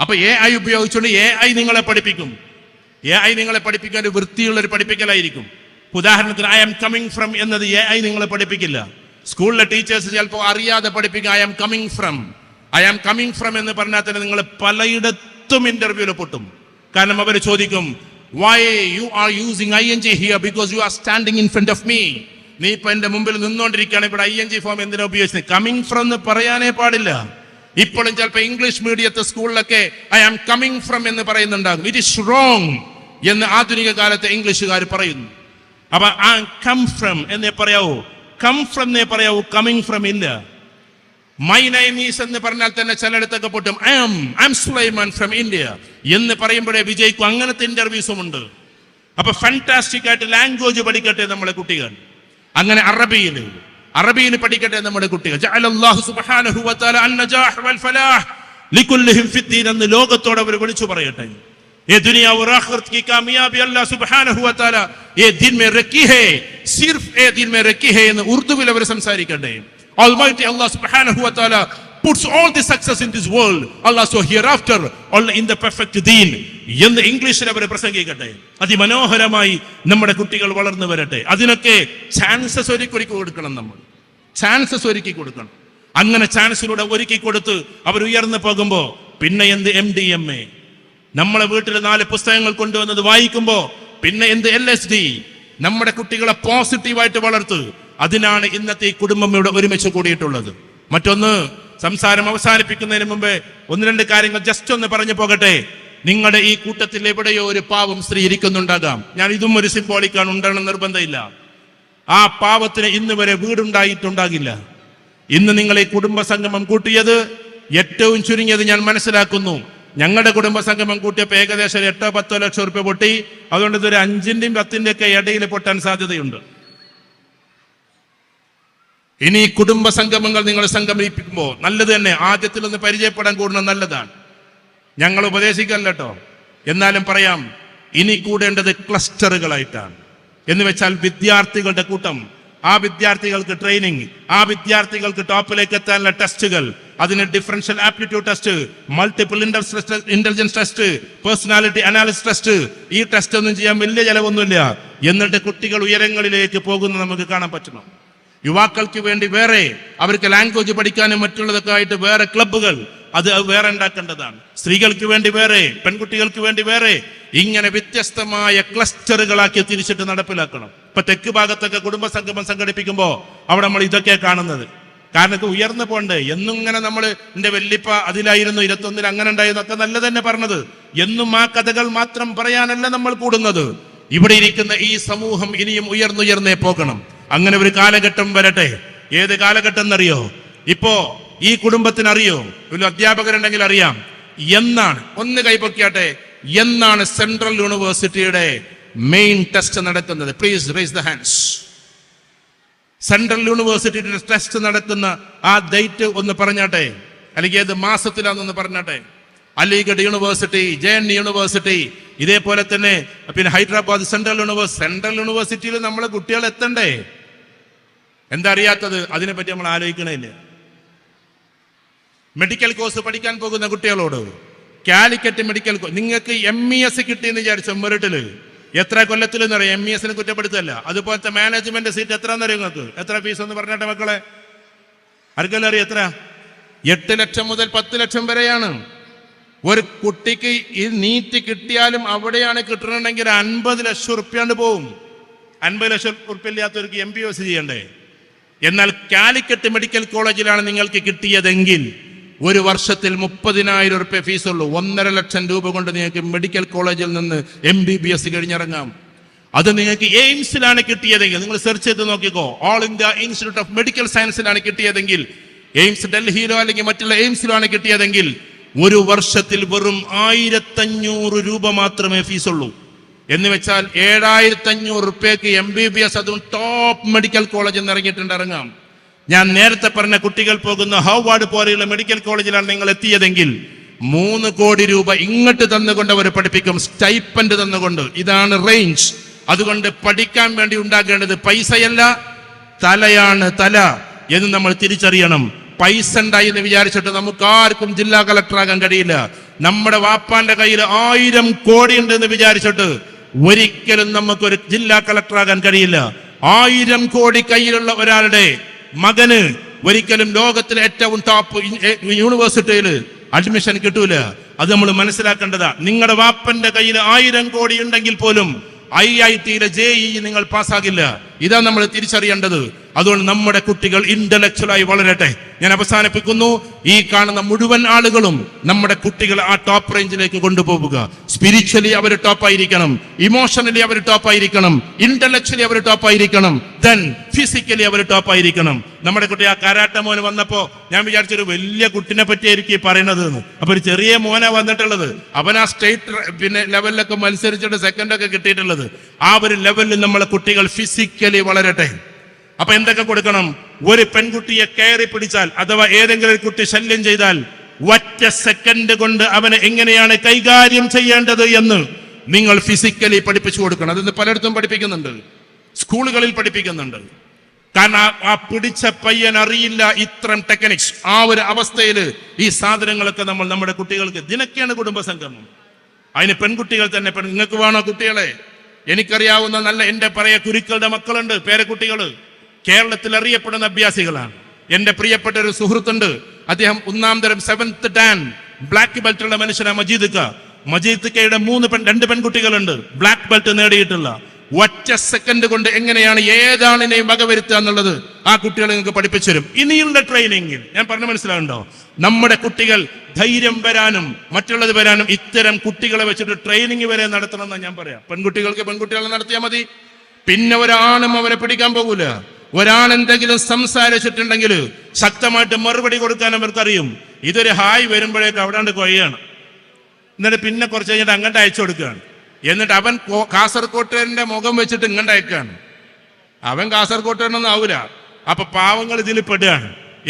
അപ്പൊ AI ഉപയോഗിച്ചുകൊണ്ട് AI നിങ്ങളെ പഠിപ്പിക്കും. AI നിങ്ങളെ പഠിപ്പിക്കാൻ ഒരു വൃത്തിയുള്ള ഒരു പഠിപ്പിക്കലായിരിക്കും. ഉദാഹരണത്തിന് I am coming from എന്നത് AI നിങ്ങളെ പഠിപ്പിക്കില്ല. സ്കൂളിലെ ടീച്ചേഴ്സ് ചിലപ്പോൾ അറിയാതെ പഠിപ്പിക്കും I am coming from എന്ന് പറഞ്ഞാൽ തന്നെ നിങ്ങൾ പലയിടത്തും ഇന്റർവ്യൂവിൽ പൊട്ടും. കാരണം അവർ ചോദിക്കും why you are using ing here because you are standing in front of me. നീ ഇപ്പൊ എന്റെ മുമ്പിൽ നിന്നോണ്ടിരിക്കുകയാണ്, ഇവിടെ ing ഫോം എന്തിനാ ഉപയോഗിച്ചത്? കമ്മിങ് ഫ്രം എന്ന് പറയാനേ പാടില്ല. ഇപ്പോഴും ചിലപ്പോൾ ഇംഗ്ലീഷ് മീഡിയത്തെ സ്കൂളിലൊക്കെ ഐ ആം കമ്മിങ് ഫ്രം എന്ന് പറയുന്നുണ്ടാകും. ഇറ്റ് ഈസ് റോങ് എന്ന് ആധുനിക കാലത്തെ ഇംഗ്ലീഷുകാർ പറയുന്നു. അപ്പൊ ആ കം ഫ്രം എന്നേ പറയാവൂ, കം ഫ്രം എന്നേ പറയാവൂ, കമ്മിങ് ഫ്രം ഇല്ല. മൈ നെയിം ഈസ് എന്ന് പറഞ്ഞാൽ തന്നെ ചിലയിടത്തൊക്കെ പൊട്ടും. I am Sulaiman from India എന്ന് പറയുമ്പോഴേ വിജയിക്കും. അങ്ങനത്തെ ഇന്റർവ്യൂസും ഉണ്ട്. അപ്പൊ ഫാന്റാസ്റ്റിക് ആയിട്ട് ലാംഗ്വേജ് പഠിക്കട്ടെ നമ്മുടെ കുട്ടികൾ. അങ്ങനെ അറബിയിൽ പഠിക്കട്ടെ നമ്മുടെ കുട്ടികൾ. ജഅലല്ലാഹു സുബ്ഹാനഹു വ തആല അൻ-നജാഹ് വൽ ഫലാഹ് ലികുല്ലിഹിം ഫിദ്ദീൻ എന്ന് ലോകത്തോട് അവർ വിളിച്ചു പറയട്ടെ. ये दुनिया और आखिरत की कामयाबी अल्लाह सुब्हानहु व तआला ये दिन में रखी है, सिर्फ ये दिन में रखी है എന്ന് ഉറുദുവിൽ അവർ സംസാരിക്കട്ടെ. Almighty Allah subhanahu wa ta'ala puts all the success in this world, Allah so hereafter all in the perfect deen എന്ന് ഇംഗ്ലീഷിൽ അവർ പ്രസംഗിക്കട്ടെ. അതിമനോഹരമായി നമ്മുടെ കുട്ടികൾ വളർന്നു വരട്ടെ. അതിനൊക്കെ ചാൻസസ് ഒരുക്കി കൊടുക്കണം. നമ്മൾ ചാൻസസ് ഒരുക്കി കൊടുക്കണം. അങ്ങനെ ചാൻസിലൂടെ ഒരുക്കി കൊടുത്ത് അവർ ഉയർന്നു പോകുമ്പോ പിന്നെ എന്ത് MDMA, നമ്മളെ വീട്ടിൽ 4 പുസ്തകങ്ങൾ കൊണ്ടുവന്നത് വായിക്കുമ്പോ പിന്നെ എന്ത് LSD, നമ്മുടെ കുട്ടികളെ പോസിറ്റീവായിട്ട് വളർത്ത്. അതിനാണ് ഇന്നത്തെ ഈ കുടുംബം ഇവിടെ ഒരുമിച്ച് കൂടിയിട്ടുള്ളത്. മറ്റൊന്ന്, സംസാരം അവസാനിപ്പിക്കുന്നതിന് മുമ്പേ 1-2 കാര്യങ്ങൾ ജസ്റ്റ് ഒന്ന് പറഞ്ഞു പോകട്ടെ. നിങ്ങളുടെ ഈ കൂട്ടത്തിൽ എവിടെയോ ഒരു പാവം സ്ത്രീ ഇരിക്കുന്നുണ്ടാകാം. ഞാൻ ഇതും ഒരു സിംബോളിക്കാണ്, ഉണ്ടാകണം നിർബന്ധമില്ല. ആ പാവത്തിന് ഇന്ന് വരെ വീടുണ്ടായിട്ടുണ്ടാകില്ല. ഇന്ന് നിങ്ങൾ ഈ കുടുംബ സംഗമം കൂട്ടിയത് ഏറ്റവും ചുരുങ്ങിയത് ഞാൻ മനസ്സിലാക്കുന്നു, ഞങ്ങളുടെ കുടുംബ സംഗമം കൂട്ടിയപ്പോൾ ഏകദേശം 8-10 ലക്ഷം റുപ്യ പൊട്ടി. അതുകൊണ്ട് ഇതൊരു 5-ന്റെയും 10-ന്റെയും ഒക്കെ ഇടയിൽ പൊട്ടാൻ സാധ്യതയുണ്ട്. ഇനി കുടുംബ സംഗമങ്ങൾ നിങ്ങൾ സംഗമിപ്പിക്കുമ്പോൾ നല്ലത് തന്നെ, ആദ്യത്തിൽ ഒന്ന് പരിചയപ്പെടാൻ കൂടുന്നത് നല്ലതാണ്. ഞങ്ങൾ ഉപദേശിക്കല്ല കേട്ടോ, എന്നാലും പറയാം, ഇനി കൂടേണ്ടത് ക്ലസ്റ്ററുകളായിട്ടാണ്. എന്ന് വെച്ചാൽ വിദ്യാർത്ഥികളുടെ കൂട്ടം, ആ വിദ്യാർത്ഥികൾക്ക് ട്രെയിനിങ്, ആ വിദ്യാർത്ഥികൾക്ക് ടോപ്പിലേക്ക് എത്താനുള്ള ടെസ്റ്റുകൾ, അതിന് differential aptitude test, multiple intelligence test, personality analysis test. ഈ ടെസ്റ്റ് ഒന്നും ചെയ്യാൻ വലിയ ചെലവൊന്നുമില്ല. എന്നിട്ട് കുട്ടികൾ ഉയരങ്ങളിലേക്ക് പോകുന്നത് നമുക്ക് കാണാൻ പറ്റണം. യുവാക്കൾക്ക് വേണ്ടി വേറെ, അവർക്ക് ലാംഗ്വേജ് പഠിക്കാനും മറ്റുള്ളതൊക്കെ ആയിട്ട് വേറെ ക്ലബ്ബുകൾ, അത് വേറെ ഉണ്ടാക്കേണ്ടതാണ്. സ്ത്രീകൾക്ക് വേണ്ടി വേറെ, പെൺകുട്ടികൾക്ക് വേണ്ടി വേറെ, ഇങ്ങനെ വ്യത്യസ്തമായ ക്ലസ്റ്ററുകളാക്കി തിരിച്ചിട്ട് നടപ്പിലാക്കണം. ഇപ്പൊ തെക്ക് ഭാഗത്തൊക്കെ കുടുംബ സംഗമം സംഘടിപ്പിക്കുമ്പോൾ അവിടെ നമ്മൾ ഇതൊക്കെ കാണുന്നത്. കാരണം ഇത് ഉയർന്നു പോണ്ടേ. എന്നും ഇങ്ങനെ നമ്മൾ എന്റെ വല്യപ്പ അതിലായിരുന്നു 21-ൽ അങ്ങനെ ഉണ്ടായിരുന്നു ഒക്കെ നല്ല തന്നെ പറഞ്ഞത്. എന്നും ആ കഥകൾ മാത്രം പറയാനല്ല നമ്മൾ കൂടുന്നത്. ഇവിടെ ഇരിക്കുന്ന ഈ സമൂഹം ഇനിയും ഉയർന്നുയർന്നേ പോകണം. അങ്ങനെ ഒരു കാലഘട്ടം വരട്ടെ. ഏത് കാലഘട്ടം എന്നറിയോ? ഇപ്പോ ഈ കുടുംബത്തിനറിയോ? ഒരു അധ്യാപകരുണ്ടെങ്കിൽ അറിയാം. എന്നാണ്, ഒന്ന് കൈപ്പൊക്കിയാട്ടെ, എന്നാണ് സെൻട്രൽ യൂണിവേഴ്സിറ്റിയുടെ മെയിൻ ടെസ്റ്റ് നടക്കുന്നത്? Please raise the hands. Central യൂണിവേഴ്സിറ്റിയുടെ ടെസ്റ്റ് നടക്കുന്ന ആ ഡേറ്റ് ഒന്ന് പറഞ്ഞാട്ടെ, അല്ലെങ്കിൽ ഏത് മാസത്തിലാണെന്ന് പറഞ്ഞാട്ടെ. അലിഗഡ് യൂണിവേഴ്സിറ്റി, JNU യൂണിവേഴ്സിറ്റി, ഇതേപോലെ തന്നെ പിന്നെ ഹൈദരാബാദ് സെൻട്രൽ യൂണിവേഴ്സിറ്റിയിൽ നമ്മളെ കുട്ടികൾ എത്തണ്ടേ? എന്താ അറിയാത്തത്? അതിനെപ്പറ്റി നമ്മൾ ആലോചിക്കണില്ല. മെഡിക്കൽ കോഴ്സ് പഠിക്കാൻ പോകുന്ന കുട്ടികളോട് കാലിക്കറ്റ് മെഡിക്കൽ നിങ്ങൾക്ക് MES കിട്ടിയെന്ന് വിചാരിച്ചോ? മെറിറ്റില് എത്ര കൊല്ലത്തിൽ എന്നറിയാം? MESനെ കുറ്റപ്പെടുത്തല്ല. അതുപോലത്തെ മാനേജ്മെന്റ് സീറ്റ് എത്ര എന്നറിയാം നിങ്ങൾക്ക്? എത്ര ഫീസ് എന്ന് പറഞ്ഞാട്ടെ മക്കളെ, ആർക്കെല്ലാം അറിയാം എത്ര? 8 ലക്ഷം മുതൽ 10 ലക്ഷം വരെയാണ്. ഒരു കുട്ടിക്ക് ഈ നീറ്റ് കിട്ടിയാലും അവിടെയാണ് കിട്ടണമെങ്കിൽ 50 ലക്ഷം റുപ്യാണ്ട് പോവും. 50 ലക്ഷം റുപ്യ ഇല്ലാത്തവർക്ക് MBBS ചെയ്യണ്ടേ? എന്നാൽ കാലിക്കറ്റ് മെഡിക്കൽ കോളേജിലാണ് നിങ്ങൾക്ക് കിട്ടിയതെങ്കിൽ ഒരു വർഷത്തിൽ 30,000 റുപ്യ ഫീസുള്ളൂ. 1.5 ലക്ഷം രൂപ കൊണ്ട് നിങ്ങൾക്ക് മെഡിക്കൽ കോളേജിൽ നിന്ന് MBBS കഴിഞ്ഞിറങ്ങാം. അത് നിങ്ങൾക്ക് എയിംസിലാണ് കിട്ടിയതെങ്കിൽ, നിങ്ങൾ സെർച്ച് ചെയ്ത് നോക്കിക്കോ, all India institute of medical സയൻസിലാണ് കിട്ടിയതെങ്കിൽ, എയിംസ് ഡൽഹിയിലോ അല്ലെങ്കിൽ മറ്റുള്ള എയിംസിലാണ് കിട്ടിയതെങ്കിൽ ഒരു വർഷത്തിൽ വെറും 1,500 രൂപ മാത്രമേ ഫീസുള്ളൂ. എന്ന് വെച്ചാൽ 7,500 റുപ്യക്ക് MBBS, അതും ടോപ്പ് മെഡിക്കൽ കോളേജിൽ നിന്ന് ഇറങ്ങാം. ഞാൻ നേരത്തെ പറഞ്ഞ കുട്ടികൾ പോകുന്ന ഹോവാർഡ് പോലെയുള്ള മെഡിക്കൽ കോളേജിലാണ് നിങ്ങൾ എത്തിയതെങ്കിൽ 3 കോടി രൂപ ഇങ്ങോട്ട് തന്നുകൊണ്ട് അവർ പഠിപ്പിക്കും, സ്റ്റൈപ്പൻഡ് തന്നുകൊണ്ട്. ഇതാണ് റേഞ്ച്. അതുകൊണ്ട് പഠിക്കാൻ വേണ്ടി ഉണ്ടാകേണ്ടത് പൈസയല്ല, തലയാണ്. തല എന്ന് നമ്മൾ തിരിച്ചറിയണം. പൈസ ഉണ്ടായി എന്ന് വിചാരിച്ചിട്ട് നമുക്ക് ആർക്കും ജില്ലാ കളക്ടറാകാൻ കഴിയില്ല. നമ്മുടെ വാപ്പാന്റെ കയ്യിൽ 1000 കോടി ഉണ്ട് എന്ന് വിചാരിച്ചിട്ട് ഒരിക്കലും നമുക്കൊരു ജില്ലാ കളക്ടറാകാൻ കഴിയില്ല. 1000 കോടി കയ്യിലുള്ള ഒരാളുടെ മകന് ഒരിക്കലും ലോകത്തിലെ ഏറ്റവും ടോപ്പ് യൂണിവേഴ്സിറ്റിയിൽ അഡ്മിഷൻ കിട്ടൂല. അത് നമ്മൾ മനസ്സിലാക്കേണ്ടതാ. നിങ്ങളുടെ വാപ്പന്റെ കയ്യിൽ 1000 കോടി ഉണ്ടെങ്കിൽ പോലും IIT-യിലെ JEE നിങ്ങൾ പാസ്സാകില്ല. ഇതാ നമ്മൾ തിരിച്ചറിയേണ്ടത്. അതുകൊണ്ട് നമ്മുടെ കുട്ടികൾ ഇന്റലക്ച്വലായി വളരട്ടെ. ഞാൻ അവസാനിപ്പിക്കുന്നു. ഈ കാണുന്ന മുഴുവൻ ആളുകളും നമ്മുടെ കുട്ടികളെ ആ ടോപ്പ് റേഞ്ചിലേക്ക് കൊണ്ടുപോവുക. സ്പിരിച്വലി അവർ ടോപ്പായിരിക്കണം, ഇമോഷണലി അവർ ടോപ്പായിരിക്കണം, ഇന്റലക്ച്വലി അവർ ടോപ്പായിരിക്കണം, ദെൻ ഫിസിക്കലി അവർ ടോപ്പായിരിക്കണം. നമ്മുടെ കുട്ടി ആ കരാട്ട മോന് വന്നപ്പോ ഞാൻ വിചാരിച്ചൊരു വലിയ കുട്ടിനെ പറ്റിയായിരിക്കും ഈ പറയണത് എന്ന്. അപ്പൊ ഒരു ചെറിയ മോനെ വന്നിട്ടുള്ളത്, അവൻ ആ സ്റ്റേറ്റ് ലെവലിലൊക്കെ മത്സരിച്ചിട്ട് സെക്കൻഡൊക്കെ കിട്ടിയിട്ടുള്ളത്. ആ ഒരു ലെവലിൽ നമ്മളെ കുട്ടികൾ ഫിസിക്കലി വളരട്ടെ. അപ്പൊ എന്തൊക്കെ കൊടുക്കണം? ഒരു പെൺകുട്ടിയെ കയറി പിടിച്ചാൽ അഥവാ ഏതെങ്കിലും ഒരു കുട്ടി ശല്യം ചെയ്താൽ ഒറ്റ സെക്കൻഡ് കൊണ്ട് അവനെ എങ്ങനെയാണ് കൈകാര്യം ചെയ്യേണ്ടത് എന്ന് നിങ്ങൾ ഫിസിക്കലി പഠിപ്പിച്ചു കൊടുക്കണം. അതിന്ന് പലയിടത്തും പഠിപ്പിക്കുന്നുണ്ട്, സ്കൂളുകളിൽ പഠിപ്പിക്കുന്നുണ്ട്. കാരണം ആ പിടിച്ച പയ്യൻ അറിയില്ല ഇത്തരം ടെക്നിക്സ്. ആ ഒരു അവസ്ഥയിൽ ഈ സാധനങ്ങളൊക്കെ നമ്മൾ നമ്മുടെ കുട്ടികൾക്ക് ദിനക്കെയാണ് കുടുംബസംഗമം. അതിന് പെൺകുട്ടികൾ തന്നെ, നിങ്ങൾക്ക് വേണോ കുട്ടികളെ? എനിക്കറിയാവുന്ന നല്ല എന്റെ പറയ കുരുക്കളുടെ മക്കളുണ്ട്, പേരക്കുട്ടികള് കേരളത്തിൽ അറിയപ്പെടുന്ന അഭ്യാസികളാണ്. എന്റെ പ്രിയപ്പെട്ട ഒരു സുഹൃത്തുണ്ട്, അദ്ദേഹം 1ാം തരം 7th Dan ബ്ലാക്ക് ബെൽറ്റ് ഉള്ള മനുഷ്യനാണ്. മജീദ് കയുടെ 2 പെൺകുട്ടികളുണ്ട് ബ്ലാക്ക് ബെൽറ്റ് നേടിയിട്ടുള്ള. ഒറ്റ സെക്കൻഡ് കൊണ്ട് എങ്ങനെയാണ് ഏതാണിനെയും വകവരുത്തുക എന്നുള്ളത് ആ കുട്ടികളെ നിങ്ങൾക്ക് പഠിപ്പിച്ചു തരും. ഇനിയുള്ള ട്രെയിനിങ്ങിൽ ഞാൻ പറഞ്ഞ മനസ്സിലാവുണ്ടോ? നമ്മുടെ കുട്ടികൾ ധൈര്യം വരാനും മറ്റുള്ളത് വരാനും ഇത്തരം കുട്ടികളെ വെച്ചിട്ട് ട്രെയിനിങ് വരെ നടത്തണം എന്നാണ് ഞാൻ പറയാം. പെൺകുട്ടികൾക്ക് പെൺകുട്ടികളെ നടത്തിയാൽ മതി. പിന്നെ ഒരാണും അവരെ പിടിക്കാൻ പോകൂല. ഒരാൾ എന്തെങ്കിലും സംസാരിച്ചിട്ടുണ്ടെങ്കിൽ ശക്തമായിട്ട് മറുപടി കൊടുക്കാൻ അവർക്കറിയും. ഇതൊരു ഹായ് വരുമ്പോഴേക്കും അവിടാണ്ട് കൊയ്യാണ്. എന്നിട്ട് പിന്നെ കുറച്ച് കഴിഞ്ഞിട്ട് അങ്ങോട്ട് അയച്ചു കൊടുക്കുകയാണ്. എന്നിട്ട് അവൻ കാസർകോട്ടുകാരന്റെ മുഖം വെച്ചിട്ട് ഇങ്ങോട്ട് അയക്കുകയാണ്. അവൻ കാസർകോട്ടുകാരനൊന്നും ആവൂല. അപ്പൊ പാവങ്ങൾ ഇതിൽ പെടുകയാണ്.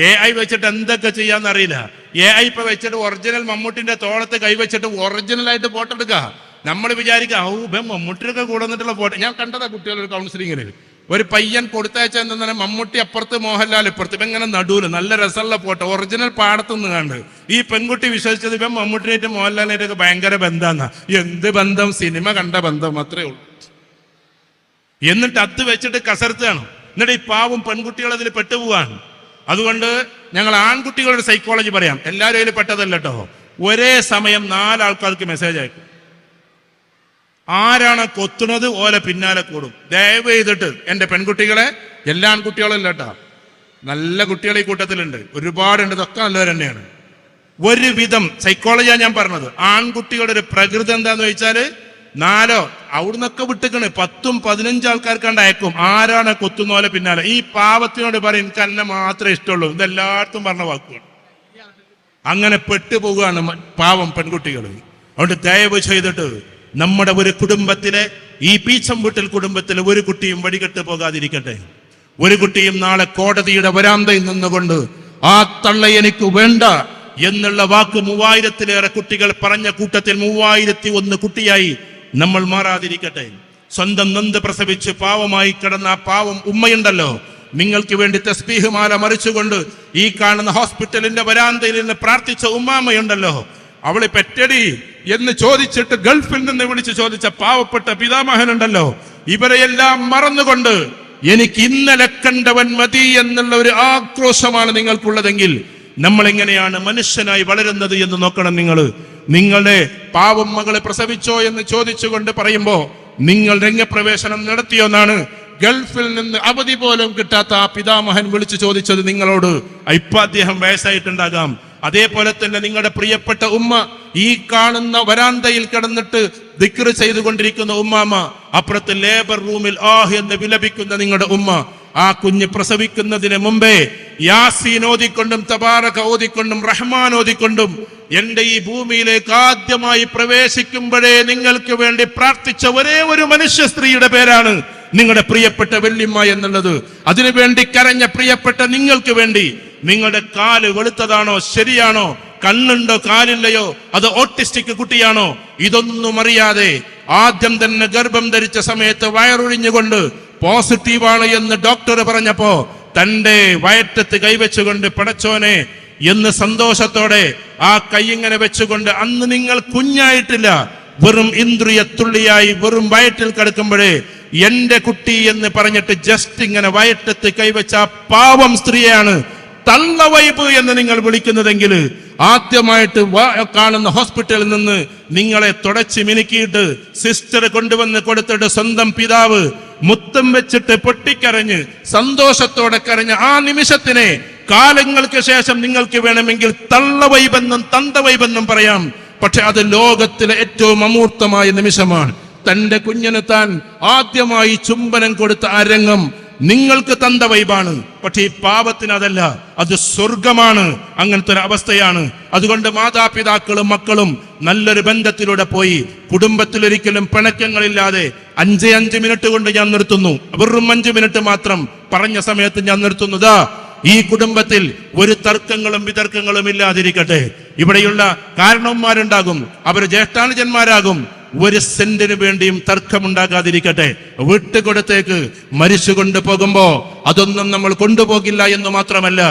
AI വെച്ചിട്ട് എന്തൊക്കെ ചെയ്യാന്നറിയില്ല. AI ഇപ്പൊ വെച്ചിട്ട് ഒറിജിനൽ മമ്മൂട്ടിന്റെ തോളത്ത് കൈവച്ചിട്ട് ഒറിജിനലായിട്ട് ഫോട്ടോ എടുക്കുക. നമ്മൾ വിചാരിക്കുക മമ്മൂട്ടിയൊക്കെ കൂടെ വന്നിട്ടുള്ള ഫോട്ടോ. ഞാൻ കണ്ടതാ കുട്ടികളൊരു കൗൺസിലിങ്ങിന് ഒരു പയ്യൻ കൊടുത്തയച്ച എന്തെന്ന് മമ്മൂട്ടി അപ്പുറത്ത് മോഹൻലാൽ ഇപ്പുറത്ത്. ഇപ്പം ഇങ്ങനെ നടുവില് നല്ല രസമുള്ള ഫോട്ടോ ഒറിജിനൽ പാടത്തുനിന്ന് കണ്ട് ഈ പെൺകുട്ടി വിശ്വസിച്ചത് ഇപ്പം മമ്മൂട്ടിനായിട്ട് മോഹൻലാലിനായിട്ടൊക്കെ ഭയങ്കര ബന്ധമാണ്. എന്ത് ബന്ധം? സിനിമ കണ്ട ബന്ധം അത്രേ ഉള്ളൂ. എന്നിട്ട് അത് വെച്ചിട്ട് കസർത്താണോ? എന്നിട്ട് ഈ പാവം പെൺകുട്ടികൾ അതിൽ പെട്ടുപോവാണ്. അതുകൊണ്ട് ഞങ്ങൾ ആൺകുട്ടികളുടെ സൈക്കോളജി പറയാം. എല്ലാവരും അതിൽ പെട്ടതല്ല കേട്ടോ. ഒരേ സമയം 4 ആൾക്കാർക്ക് മെസ്സേജ് അയക്കും. ആരാണ് കൊത്തുന്നത് ഓലെ പിന്നാലെ കൂടും. ദയവ് ചെയ്തിട്ട് എൻ്റെ പെൺകുട്ടികളെ, എല്ലാ ആൺകുട്ടികളും ഇല്ല കേട്ടോ, നല്ല കുട്ടികൾ ഈ കൂട്ടത്തിലുണ്ട്, ഒരുപാടുണ്ട്, ഇതൊക്കെ നല്ലവർ തന്നെയാണ്. ഒരുവിധം സൈക്കോളജിയാണ് ഞാൻ പറഞ്ഞത്. ആൺകുട്ടികളുടെ ഒരു പ്രകൃതി എന്താന്ന് വെച്ചാൽ 4 അവിടുന്നൊക്കെ വിട്ടിക്കണ് 10-15 ആൾക്കാർക്കാണ്ട് അയക്കും. ആരാണ് കൊത്തുന്ന പോലെ പിന്നാലെ. ഈ പാവത്തിനോട് പറയും എനിക്ക് എന്നെ മാത്രമേ ഇഷ്ടമുള്ളൂ. ഇതെല്ലായിടത്തും പറഞ്ഞ വാക്കുകൾ. അങ്ങനെ പെട്ടുപോവുകയാണ് പാവം പെൺകുട്ടികൾ. അതുകൊണ്ട് ദയവ് ചെയ്തിട്ട് നമ്മുടെ ഒരു കുടുംബത്തിലെ, ഈ പീച്ചംവീട്ടിൽ കുടുംബത്തിലെ ഒരു കുട്ടിയും വഴികെട്ട് പോകാതിരിക്കട്ടെ. ഒരു കുട്ടിയും നാളെ കോടതിയുടെ വരാന്തയിൽ നിന്നുകൊണ്ട് ആ തള്ള എനിക്ക് വേണ്ട എന്നുള്ള വാക്ക് 3000-ലേറെ കുട്ടികൾ പറഞ്ഞ കൂട്ടത്തിൽ 3001 കുട്ടിയായി നമ്മൾ മാറാതിരിക്കട്ടെ. സ്വന്തം നൊന്ത് പ്രസവിച്ച് പാവമായി കിടന്ന ആ പാവം ഉമ്മയുണ്ടല്ലോ, നിങ്ങൾക്ക് വേണ്ടി തസ്ബീഹ് മാല മറിച്ചുകൊണ്ട് ഈ കാണുന്ന ഹോസ്പിറ്റലിന്റെ വരാന്തയിൽ നിന്ന് പ്രാർത്ഥിച്ച ഉമ്മാമയുണ്ടല്ലോ, അവളെ പെറ്റടി എന്ന് ചോദിച്ചിട്ട് ഗൾഫിൽ നിന്ന് വിളിച്ച് ചോദിച്ച പാവപ്പെട്ട പിതാമഹനുണ്ടല്ലോ, ഇവരെയെല്ലാം മറന്നുകൊണ്ട് എനിക്ക് ഇന്നലെ കണ്ടവൻ മതി എന്നുള്ള ഒരു ആക്രോശമാണ് നിങ്ങൾക്കുള്ളതെങ്കിൽ നമ്മൾ എങ്ങനെയാണ് മനുഷ്യനായി വളരുന്നത് എന്ന് നോക്കണം. നിങ്ങളുടെ പാവം മകളെ പ്രസവിച്ചോ എന്ന് ചോദിച്ചുകൊണ്ട് പറയുമ്പോ നിങ്ങൾ രംഗപ്രവേശനം നടത്തിയോന്നാണ് ഗൾഫിൽ നിന്ന് അവധി പോലും കിട്ടാത്ത ആ പിതാമഹൻ വിളിച്ചു ചോദിച്ചത് നിങ്ങളോട്. ഇപ്പൊ അദ്ദേഹം വയസ്സായിട്ടുണ്ടാകാം. അതേപോലെ തന്നെ നിങ്ങളുടെ പ്രിയപ്പെട്ട ഉമ്മ ഈ കാണുന്ന വരാന്തയിൽ കിടന്നിട്ട് ദിക്ർ ചെയ്തുകൊണ്ടിരിക്കുന്ന ഉമ്മാമ, അപ്പുറത്ത് ലേബർ റൂമിൽ ആഹ് എന്ന് വിലപിക്കുന്ന നിങ്ങളുടെ ഉമ്മ, ആ കുഞ്ഞ് പ്രസവിക്കുന്നതിന് മുമ്പേ യാസീൻ ഓതിക്കൊണ്ടും തബാറക ഓതിക്കൊണ്ടും റഹ്മാൻ ഓതിക്കൊണ്ടും എന്റെ ഈ ഭൂമിയിലേക്ക് ആദ്യമായി പ്രവേശിക്കുമ്പോഴേ നിങ്ങൾക്ക് വേണ്ടി പ്രാർത്ഥിച്ച ഒരേ ഒരു മനുഷ്യ സ്ത്രീയുടെ പേരാണ് നിങ്ങളുടെ പ്രിയപ്പെട്ട വല്യമ്മ എന്നുള്ളത്. അതിനുവേണ്ടി കരഞ്ഞ പ്രിയപ്പെട്ട നിങ്ങൾക്ക് വേണ്ടി നിങ്ങളുടെ കാല് വെളുത്തതാണോ, ശരിയാണോ, കണ്ണുണ്ടോ കാലില്ലയോ, അത് ഓട്ടിസ്റ്റിക് കുട്ടിയാണോ, ഇതൊന്നും അറിയാതെ ആദ്യം തന്നെ ഗർഭം ധരിച്ച സമയത്ത് വയറൊഴിഞ്ഞുകൊണ്ട് പോസിറ്റീവാണ് എന്ന് ഡോക്ടർ പറഞ്ഞപ്പോ തന്റെ വയറ്റത്ത് കൈവച്ചുകൊണ്ട് പടച്ചോനെ എന്ന് സന്തോഷത്തോടെ ആ കൈ ഇങ്ങനെ വെച്ചുകൊണ്ട്, അന്ന് നിങ്ങൾ കുഞ്ഞായിട്ടില്ല, വെറും ഇന്ദ്രിയ തുള്ളിയായി വെറും വയറ്റിൽ കിടക്കുമ്പോഴേ എന്റെ കുട്ടി എന്ന് പറഞ്ഞിട്ട് ജസ്റ്റ് ഇങ്ങനെ വയറ്റത്ത് കൈവച്ച ആ പാവം സ്ത്രീയാണ് തള്ള വൈബ് എന്ന് നിങ്ങൾ വിളിക്കുന്നതെങ്കിൽ, ആദ്യമായിട്ട് കാണുന്ന ഹോസ്പിറ്റലിൽ നിന്ന് നിങ്ങളെ തുടച്ച് മിനുക്കിയിട്ട് സിസ്റ്റർ കൊണ്ടുവന്ന് കൊടുത്തിട്ട് സ്വന്തം പിതാവ് മുത്തം വെച്ചിട്ട് പൊട്ടിക്കരഞ്ഞ് സന്തോഷത്തോടെ കരഞ്ഞ ആ നിമിഷത്തിനെ കാലങ്ങൾക്ക് ശേഷം നിങ്ങൾക്ക് വേണമെങ്കിൽ തള്ളവൈബെന്നും തന്തവൈബെന്നും പറയാം. പക്ഷെ അത് ലോകത്തിലെ ഏറ്റവും അമൂർത്തമായ നിമിഷമാണ്. തന്റെ കുഞ്ഞിന് താൻ ആദ്യമായി ചുംബനം കൊടുത്ത ആ രംഗം നിങ്ങൾക്ക് തന്തവൈബാണ്. പക്ഷെ ഈ പാപത്തിന് അതല്ല, അത് സ്വർഗമാണ്. അങ്ങനത്തെ ഒരു അവസ്ഥയാണ്. അതുകൊണ്ട് മാതാപിതാക്കളും മക്കളും നല്ലൊരു ബന്ധത്തിലൂടെ പോയി കുടുംബത്തിലൊരിക്കലും പിണക്കങ്ങളില്ലാതെ 5 മിനിറ്റ് കൊണ്ട് ഞാൻ നിർത്തുന്നു. വെറും 5 മിനിറ്റ് മാത്രം പറഞ്ഞ സമയത്ത് ഞാൻ നിർത്തുന്നതാ. ഈ കുടുംബത്തിൽ ഒരു തർക്കങ്ങളും വിതർക്കങ്ങളും ഇല്ലാതിരിക്കട്ടെ. ഇവിടെയുള്ള കാരണവന്മാരുണ്ടാകും, അവർ ജ്യേഷ്ഠാനുജന്മാരാകും. ഒരു സെന്റിന് വേണ്ടിയും തർക്കമുണ്ടാകാതിരിക്കട്ടെ. വിട്ടുകൊടുത്തേക്ക്. മരിച്ചു കൊണ്ടുപോകുമ്പോ അതൊന്നും നമ്മൾ കൊണ്ടുപോകില്ല എന്ന് മാത്രമല്ല,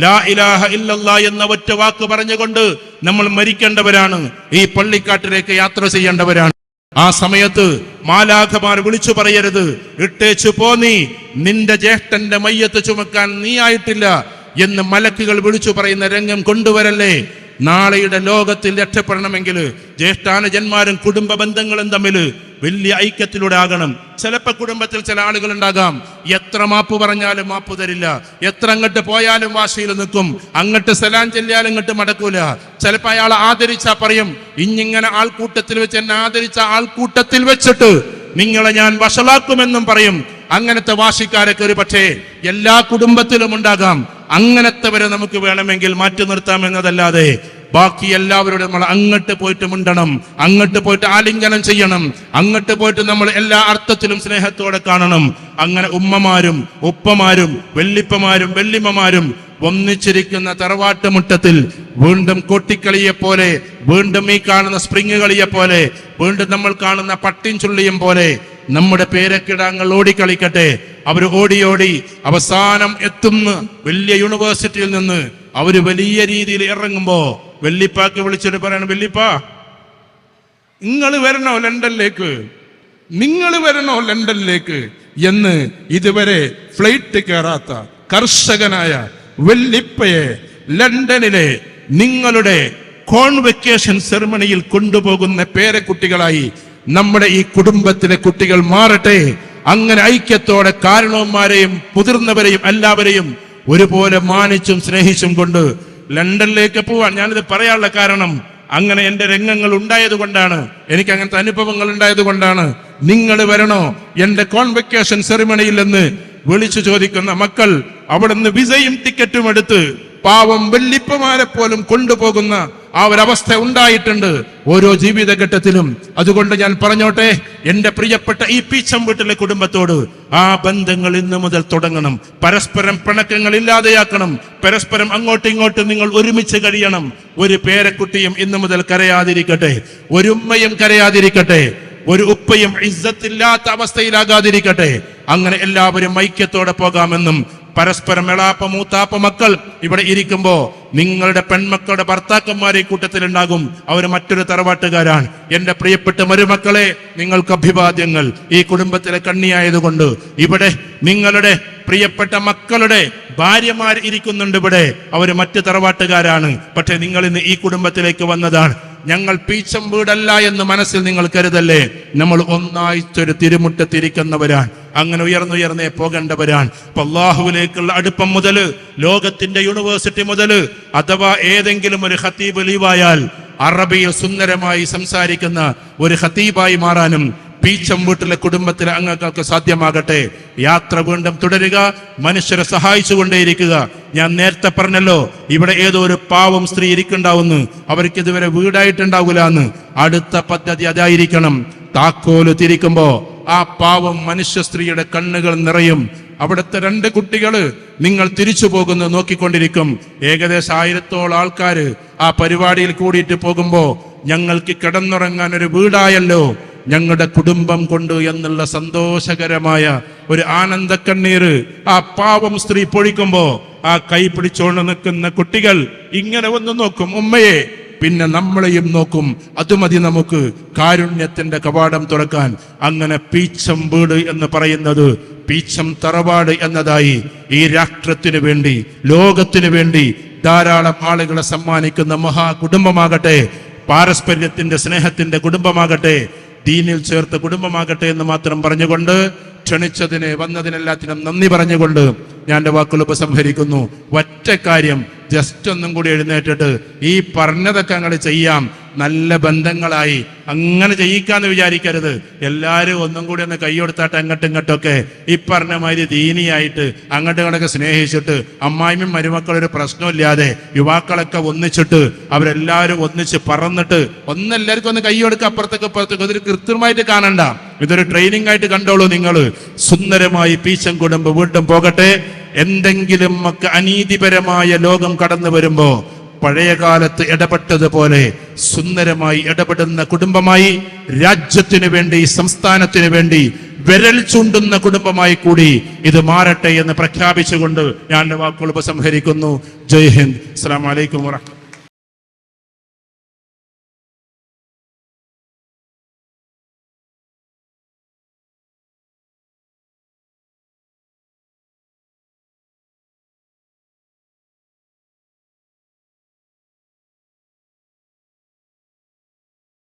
ലാ ഇലാഹ ഇല്ലല്ലാ എന്ന ഒറ്റ വാക്ക് പറഞ്ഞുകൊണ്ട് നമ്മൾ മരിക്കേണ്ടവരാണ്. ഈ പള്ളിക്കാട്ടിലേക്ക് യാത്ര ചെയ്യേണ്ടവരാണ്. ആ സമയത്ത് മാലാഖമാർ വിളിച്ചു പറയരുത്, ഇട്ടേച്ചു പോന്നീ, നിന്റെ ജ്യേഷ്ഠന്റെ മയ്യത്ത് ചുമക്കാൻ നീ ആയിട്ടില്ല എന്ന് മലക്കുകൾ വിളിച്ചു പറയുന്ന രംഗം കൊണ്ടുവരല്ലേ. നാളെയുടെ ലോകത്തിൽ രക്ഷപ്പെടണമെങ്കിൽ ജ്യേഷ്ഠാനുജന്മാരും കുടുംബ ബന്ധങ്ങളും തമ്മിൽ വലിയ ഐക്യത്തിലൂടെ ആകണം. ചിലപ്പോ കുടുംബത്തിൽ ചില ആളുകൾ ഉണ്ടാകാം, എത്ര മാപ്പ് പറഞ്ഞാലും മാപ്പ് തരില്ല, എത്ര അങ്ങോട്ട് പോയാലും വാശിയിൽ നിൽക്കും, അങ്ങോട്ട് സലാം ചെല്ലിയാലും ഇങ്ങോട്ട് മടക്കൂല. ചിലപ്പോ അയാൾ ആദരിച്ചാ പറയും, ഇന്നിങ്ങനെ ആൾക്കൂട്ടത്തിൽ വെച്ച് എന്നെ ആദരിച്ച ആൾക്കൂട്ടത്തിൽ വെച്ചിട്ട് നിങ്ങളെ ഞാൻ വഷളാക്കുമെന്നും പറയും. അങ്ങനത്തെ വാശിക്കാരൊക്കെ ഒരു പക്ഷേ എല്ലാ കുടുംബത്തിലും ഉണ്ടാകാം. അങ്ങനത്തെവരെ നമുക്ക് വേണമെങ്കിൽ മാറ്റി നിർത്താം എന്നതല്ലാതെ ബാക്കി എല്ലാവരോടും നമ്മൾ അങ്ങോട്ട് പോയിട്ട് മിണ്ടണം, അങ്ങോട്ട് പോയിട്ട് ആലിംഗനം ചെയ്യണം, അങ്ങോട്ട് പോയിട്ട് നമ്മൾ എല്ലാ അർത്ഥത്തിലും സ്നേഹത്തോടെ കാണണം. അങ്ങനെ ഉമ്മമാരും ഉപ്പമാരും വെല്ലിപ്പമാരും വെല്ലിമ്മമാരും ഒന്നിച്ചിരിക്കുന്ന തറവാട്ടുമുറ്റത്തിൽ വീണ്ടും കൊട്ടിക്കളിയെ പോലെ, വീണ്ടും ഈ കാണുന്ന സ്പ്രിങ് കളിയെ പോലെ, വീണ്ടും നമ്മൾ കാണുന്ന പട്ടിൻ ചുള്ളിയും പോലെ നമ്മുടെ പേരക്കിടാങ്ങൾ ഓടിക്കളിക്കട്ടെ. അവർ ഓടി ഓടി അവസാനം എത്തുന്ന വലിയ യൂണിവേഴ്സിറ്റിയിൽ നിന്ന് അവര് വലിയ രീതിയിൽ ഇറങ്ങുമ്പോ വെല്ലിപ്പാക്ക് വിളിച്ചിട്ട് പറയണം, വെല്ലിപ്പാ നിങ്ങൾ വരണോ ലണ്ടനിലേക്ക്, നിങ്ങൾ വരണോ ലണ്ടനിലേക്ക് എന്ന് ഇതുവരെ ഫ്ലൈറ്റ് കയറാത്ത കർഷകനായ വെല്ലിപ്പയെ ലണ്ടനിലെ നിങ്ങളുടെ കോൺവെക്കേഷൻ സെറിമണിയിൽ കൊണ്ടുപോകുന്ന പേരക്കുട്ടികളായി നമ്മുടെ ഈ കുടുംബത്തിലെ കുട്ടികൾ മാറട്ടെ. അങ്ങനെ ഐക്യത്തോടെ കാരണവന്മാരെയും മുതിർന്നവരെയും എല്ലാവരെയും ഒരുപോലെ മാനിച്ചും സ്നേഹിച്ചും കൊണ്ട് ലണ്ടനിലേക്ക് പോവാൻ ഞാനിത് പറയാനുള്ള കാരണം, അങ്ങനെ എന്റെ രംഗങ്ങൾ ഉണ്ടായത് കൊണ്ടാണ്, എനിക്ക് അങ്ങനത്തെ അനുഭവങ്ങൾ ഉണ്ടായത് കൊണ്ടാണ്. നിങ്ങൾ വരണോ എന്റെ കോൺവെക്കേഷൻ സെറിമണിയിൽ എന്ന് വിളിച്ചു ചോദിക്കുന്ന മക്കൾ അവിടുന്ന് വിസയും ടിക്കറ്റും എടുത്ത് പാവം വെല്ലിപ്പമാരെ പോലും കൊണ്ടുപോകുന്ന ആ ഒരവസ്ഥ ഉണ്ടായിട്ടുണ്ട് ഓരോ ജീവിതഘട്ടത്തിലും. അതുകൊണ്ട് ഞാൻ പറഞ്ഞോട്ടെ, എന്റെ പ്രിയപ്പെട്ട ഈ പീച്ചം വീട്ടിലെ കുടുംബത്തോട് ആ ബന്ധങ്ങൾ ഇന്നു മുതൽ തുടങ്ങണം. പരസ്പരം പിണക്കങ്ങൾ ഇല്ലാതെയാക്കണം. പരസ്പരം അങ്ങോട്ടും ഇങ്ങോട്ടും നിങ്ങൾ ഒരുമിച്ച് കഴിയണം. ഒരു പേരക്കുട്ടിയും ഇന്നു മുതൽ കരയാതിരിക്കട്ടെ, ഒരു ഉമ്മയും കരയാതിരിക്കട്ടെ, ഒരു ഉപ്പയും ഇസ്സത്തില്ലാത്ത അവസ്ഥയിലാകാതിരിക്കട്ടെ. അങ്ങനെ എല്ലാവരും ഐക്യത്തോടെ പോകാമെന്നും പരസ്പരം എളാപ്പ മൂത്താപ്പ മക്കൾ ഇവിടെ ഇരിക്കുമ്പോ നിങ്ങളുടെ പെൺമക്കളുടെ ഭർത്താക്കന്മാരെ കൂട്ടത്തിലുണ്ടാകും, അവർ മറ്റൊരു തറവാട്ടുകാരാണ്. എന്റെ പ്രിയപ്പെട്ട മരുമക്കളെ, നിങ്ങൾക്ക് അഭിവാദ്യങ്ങൾ. ഈ കുടുംബത്തിലെ കണ്ണിയായതുകൊണ്ട് ഇവിടെ നിങ്ങളുടെ പ്രിയപ്പെട്ട മക്കളുടെ ഭാര്യമാർ ഇരിക്കുന്നുണ്ട്. ഇവിടെ അവര് മറ്റു തറവാട്ടുകാരാണ്. പക്ഷെ നിങ്ങൾ ഇന്ന് ഈ കുടുംബത്തിലേക്ക് വന്നതാണ്. ഞങ്ങൾ പീച്ചം വീടല്ല എന്ന് മനസ്സിൽ നിങ്ങൾ കരുതല്ലേ. നമ്മൾ ഒന്നായിട്ടൊരു തിരുമുറ്റത്തിരിക്കുന്നവരാണ്. അങ്ങനെ ഉയർന്നുയർന്നേ പോകേണ്ടവരാണ്. അല്ലാഹുവിലേക്കുള്ള അടുപ്പം മുതൽ, ലോകത്തിന്റെ യൂണിവേഴ്സിറ്റി മുതൽ, അഥവാ ഏതെങ്കിലും ഒരു ഖതീബ് ലീവായാൽ അറബിയിൽ സുന്ദരമായി സംസാരിക്കുന്ന ഒരു ഖതീബായി മാറാനും പീച്ചം വീട്ടിലെ കുടുംബത്തിലെ അംഗങ്ങൾക്ക് സാധ്യമാകട്ടെ. യാത്ര വീണ്ടും തുടരുക, മനുഷ്യരെ സഹായിച്ചുകൊണ്ടേയിരിക്കുക. ഞാൻ നേരത്തെ പറഞ്ഞല്ലോ, ഇവിടെ ഏതോ ഒരു പാവം സ്ത്രീ ഇരിക്കുന്നുണ്ടാവുന്നു, അവർക്ക് ഇതുവരെ വീടായിട്ടുണ്ടാവില്ല എന്ന്. അടുത്ത പദ്ധതി അതായിരിക്കണം. താക്കോല് തിരിക്കുമ്പോ ആ പാവം മനുഷ്യ സ്ത്രീയുടെ കണ്ണുകൾ നിറയും. അവിടുത്തെ 2 കുട്ടികള് നിങ്ങൾ തിരിച്ചു പോകുന്നു നോക്കിക്കൊണ്ടിരിക്കും. ഏകദേശം 1000ഓളം ആൾക്കാര് ആ പരിപാടിയിൽ കൂടിയിട്ട് പോകുമ്പോ ഞങ്ങൾക്ക് കിടന്നുറങ്ങാൻ ഒരു വീടായല്ലോ, ഞങ്ങളുടെ കുടുംബം കൊണ്ട് എന്നുള്ള സന്തോഷകരമായ ഒരു ആനന്ദക്കണ്ണീര് ആ പാവം സ്ത്രീ പൊഴിക്കുമ്പോ ആ കൈ പിടിച്ചോണ്ട് നിൽക്കുന്ന കുട്ടികൾ ഇങ്ങനെ ഒന്ന് നോക്കും ഉമ്മയെ, പിന്നെ നമ്മളെയും നോക്കും. അതുമതി നമുക്ക് കാരുണ്യത്തിന്റെ കവാടം തുറക്കാൻ. അങ്ങനെ പീച്ചം വീട് എന്ന് പറയുന്നത് പീച്ചം തറവാട് എന്നതായി ഈ രാഷ്ട്രത്തിനു വേണ്ടി, ലോകത്തിനു വേണ്ടി ധാരാളം ആളുകളെ സമ്മാനിക്കുന്ന മഹാ കുടുംബമാകട്ടെ, പാരസ്പര്യത്തിന്റെ സ്നേഹത്തിന്റെ കുടുംബമാകട്ടെ, ദീനിൽ ചേർത്ത കുടുംബമാകട്ടെ എന്ന് മാത്രം പറഞ്ഞുകൊണ്ട് ക്ഷണിച്ചതിന് വന്നതിനെല്ലാത്തിനും നന്ദി പറഞ്ഞുകൊണ്ട് ഞാൻ എൻ്റെ വാക്കുകൾ ഉപസംഹരിക്കുന്നു. ഒറ്റ കാര്യം, ജസ്റ്റ് ഒന്നും കൂടി എഴുന്നേറ്റിട്ട് ഈ പറഞ്ഞതൊക്കെ അങ്ങോട്ട് ചെയ്യാം. നല്ല ബന്ധങ്ങളായി അങ്ങനെ ചെയ്യിക്കാന്ന് വിചാരിക്കരുത്. എല്ലാവരും ഒന്നും കൂടി ഒന്ന് കൈയെടുത്താട്ട് അങ്ങോട്ടും ഇങ്ങോട്ടൊക്കെ ഈ പറഞ്ഞ മാതിരി ദീനിയായിട്ട് അങ്ങോട്ടും ഇങ്ങോട്ടൊക്കെ സ്നേഹിച്ചിട്ട് അമ്മായിയും മരുമക്കളൊരു പ്രശ്നമില്ലാതെ യുവാക്കളൊക്കെ ഒന്നിച്ചിട്ട് അവരെല്ലാവരും ഒന്നിച്ച് പറന്നിട്ട് ഒന്നെല്ലാവർക്കും ഒന്ന് കൈയെടുക്കുക അപ്പുറത്തേക്ക് ഇപ്പുറത്തേക്ക്. ഇതൊരു കൃത്യമായിട്ട് കാണണ്ട, ഇതൊരു ട്രെയിനിങ് ആയിട്ട് കണ്ടോളൂ. നിങ്ങൾ സുന്ദരമായി പീച്ചം കുടുംബം വീണ്ടും പോകട്ടെ. എന്തെങ്കിലും ഒക്കെ അനീതിപരമായ ലോകം കടന്നു വരുമ്പോ പഴയ കാലത്ത് ഇടപെട്ടതുപോലെ സുന്ദരമായി ഇടപെടുന്ന കുടുംബമായി, രാജ്യത്തിനു വേണ്ടി സംസ്ഥാനത്തിനു വേണ്ടി വിരൽ ചൂണ്ടുന്ന കുടുംബമായി കൂടി ഇത് മാറട്ടെ എന്ന് പ്രഖ്യാപിച്ചുകൊണ്ട് ഞാൻ വാക്കുകൾ ഉപസംഹരിക്കുന്നു. ജയ് ഹിന്ദ്. അസ്സലാമു അലൈക്കും വറഹ്മത്തുള്ളാഹി.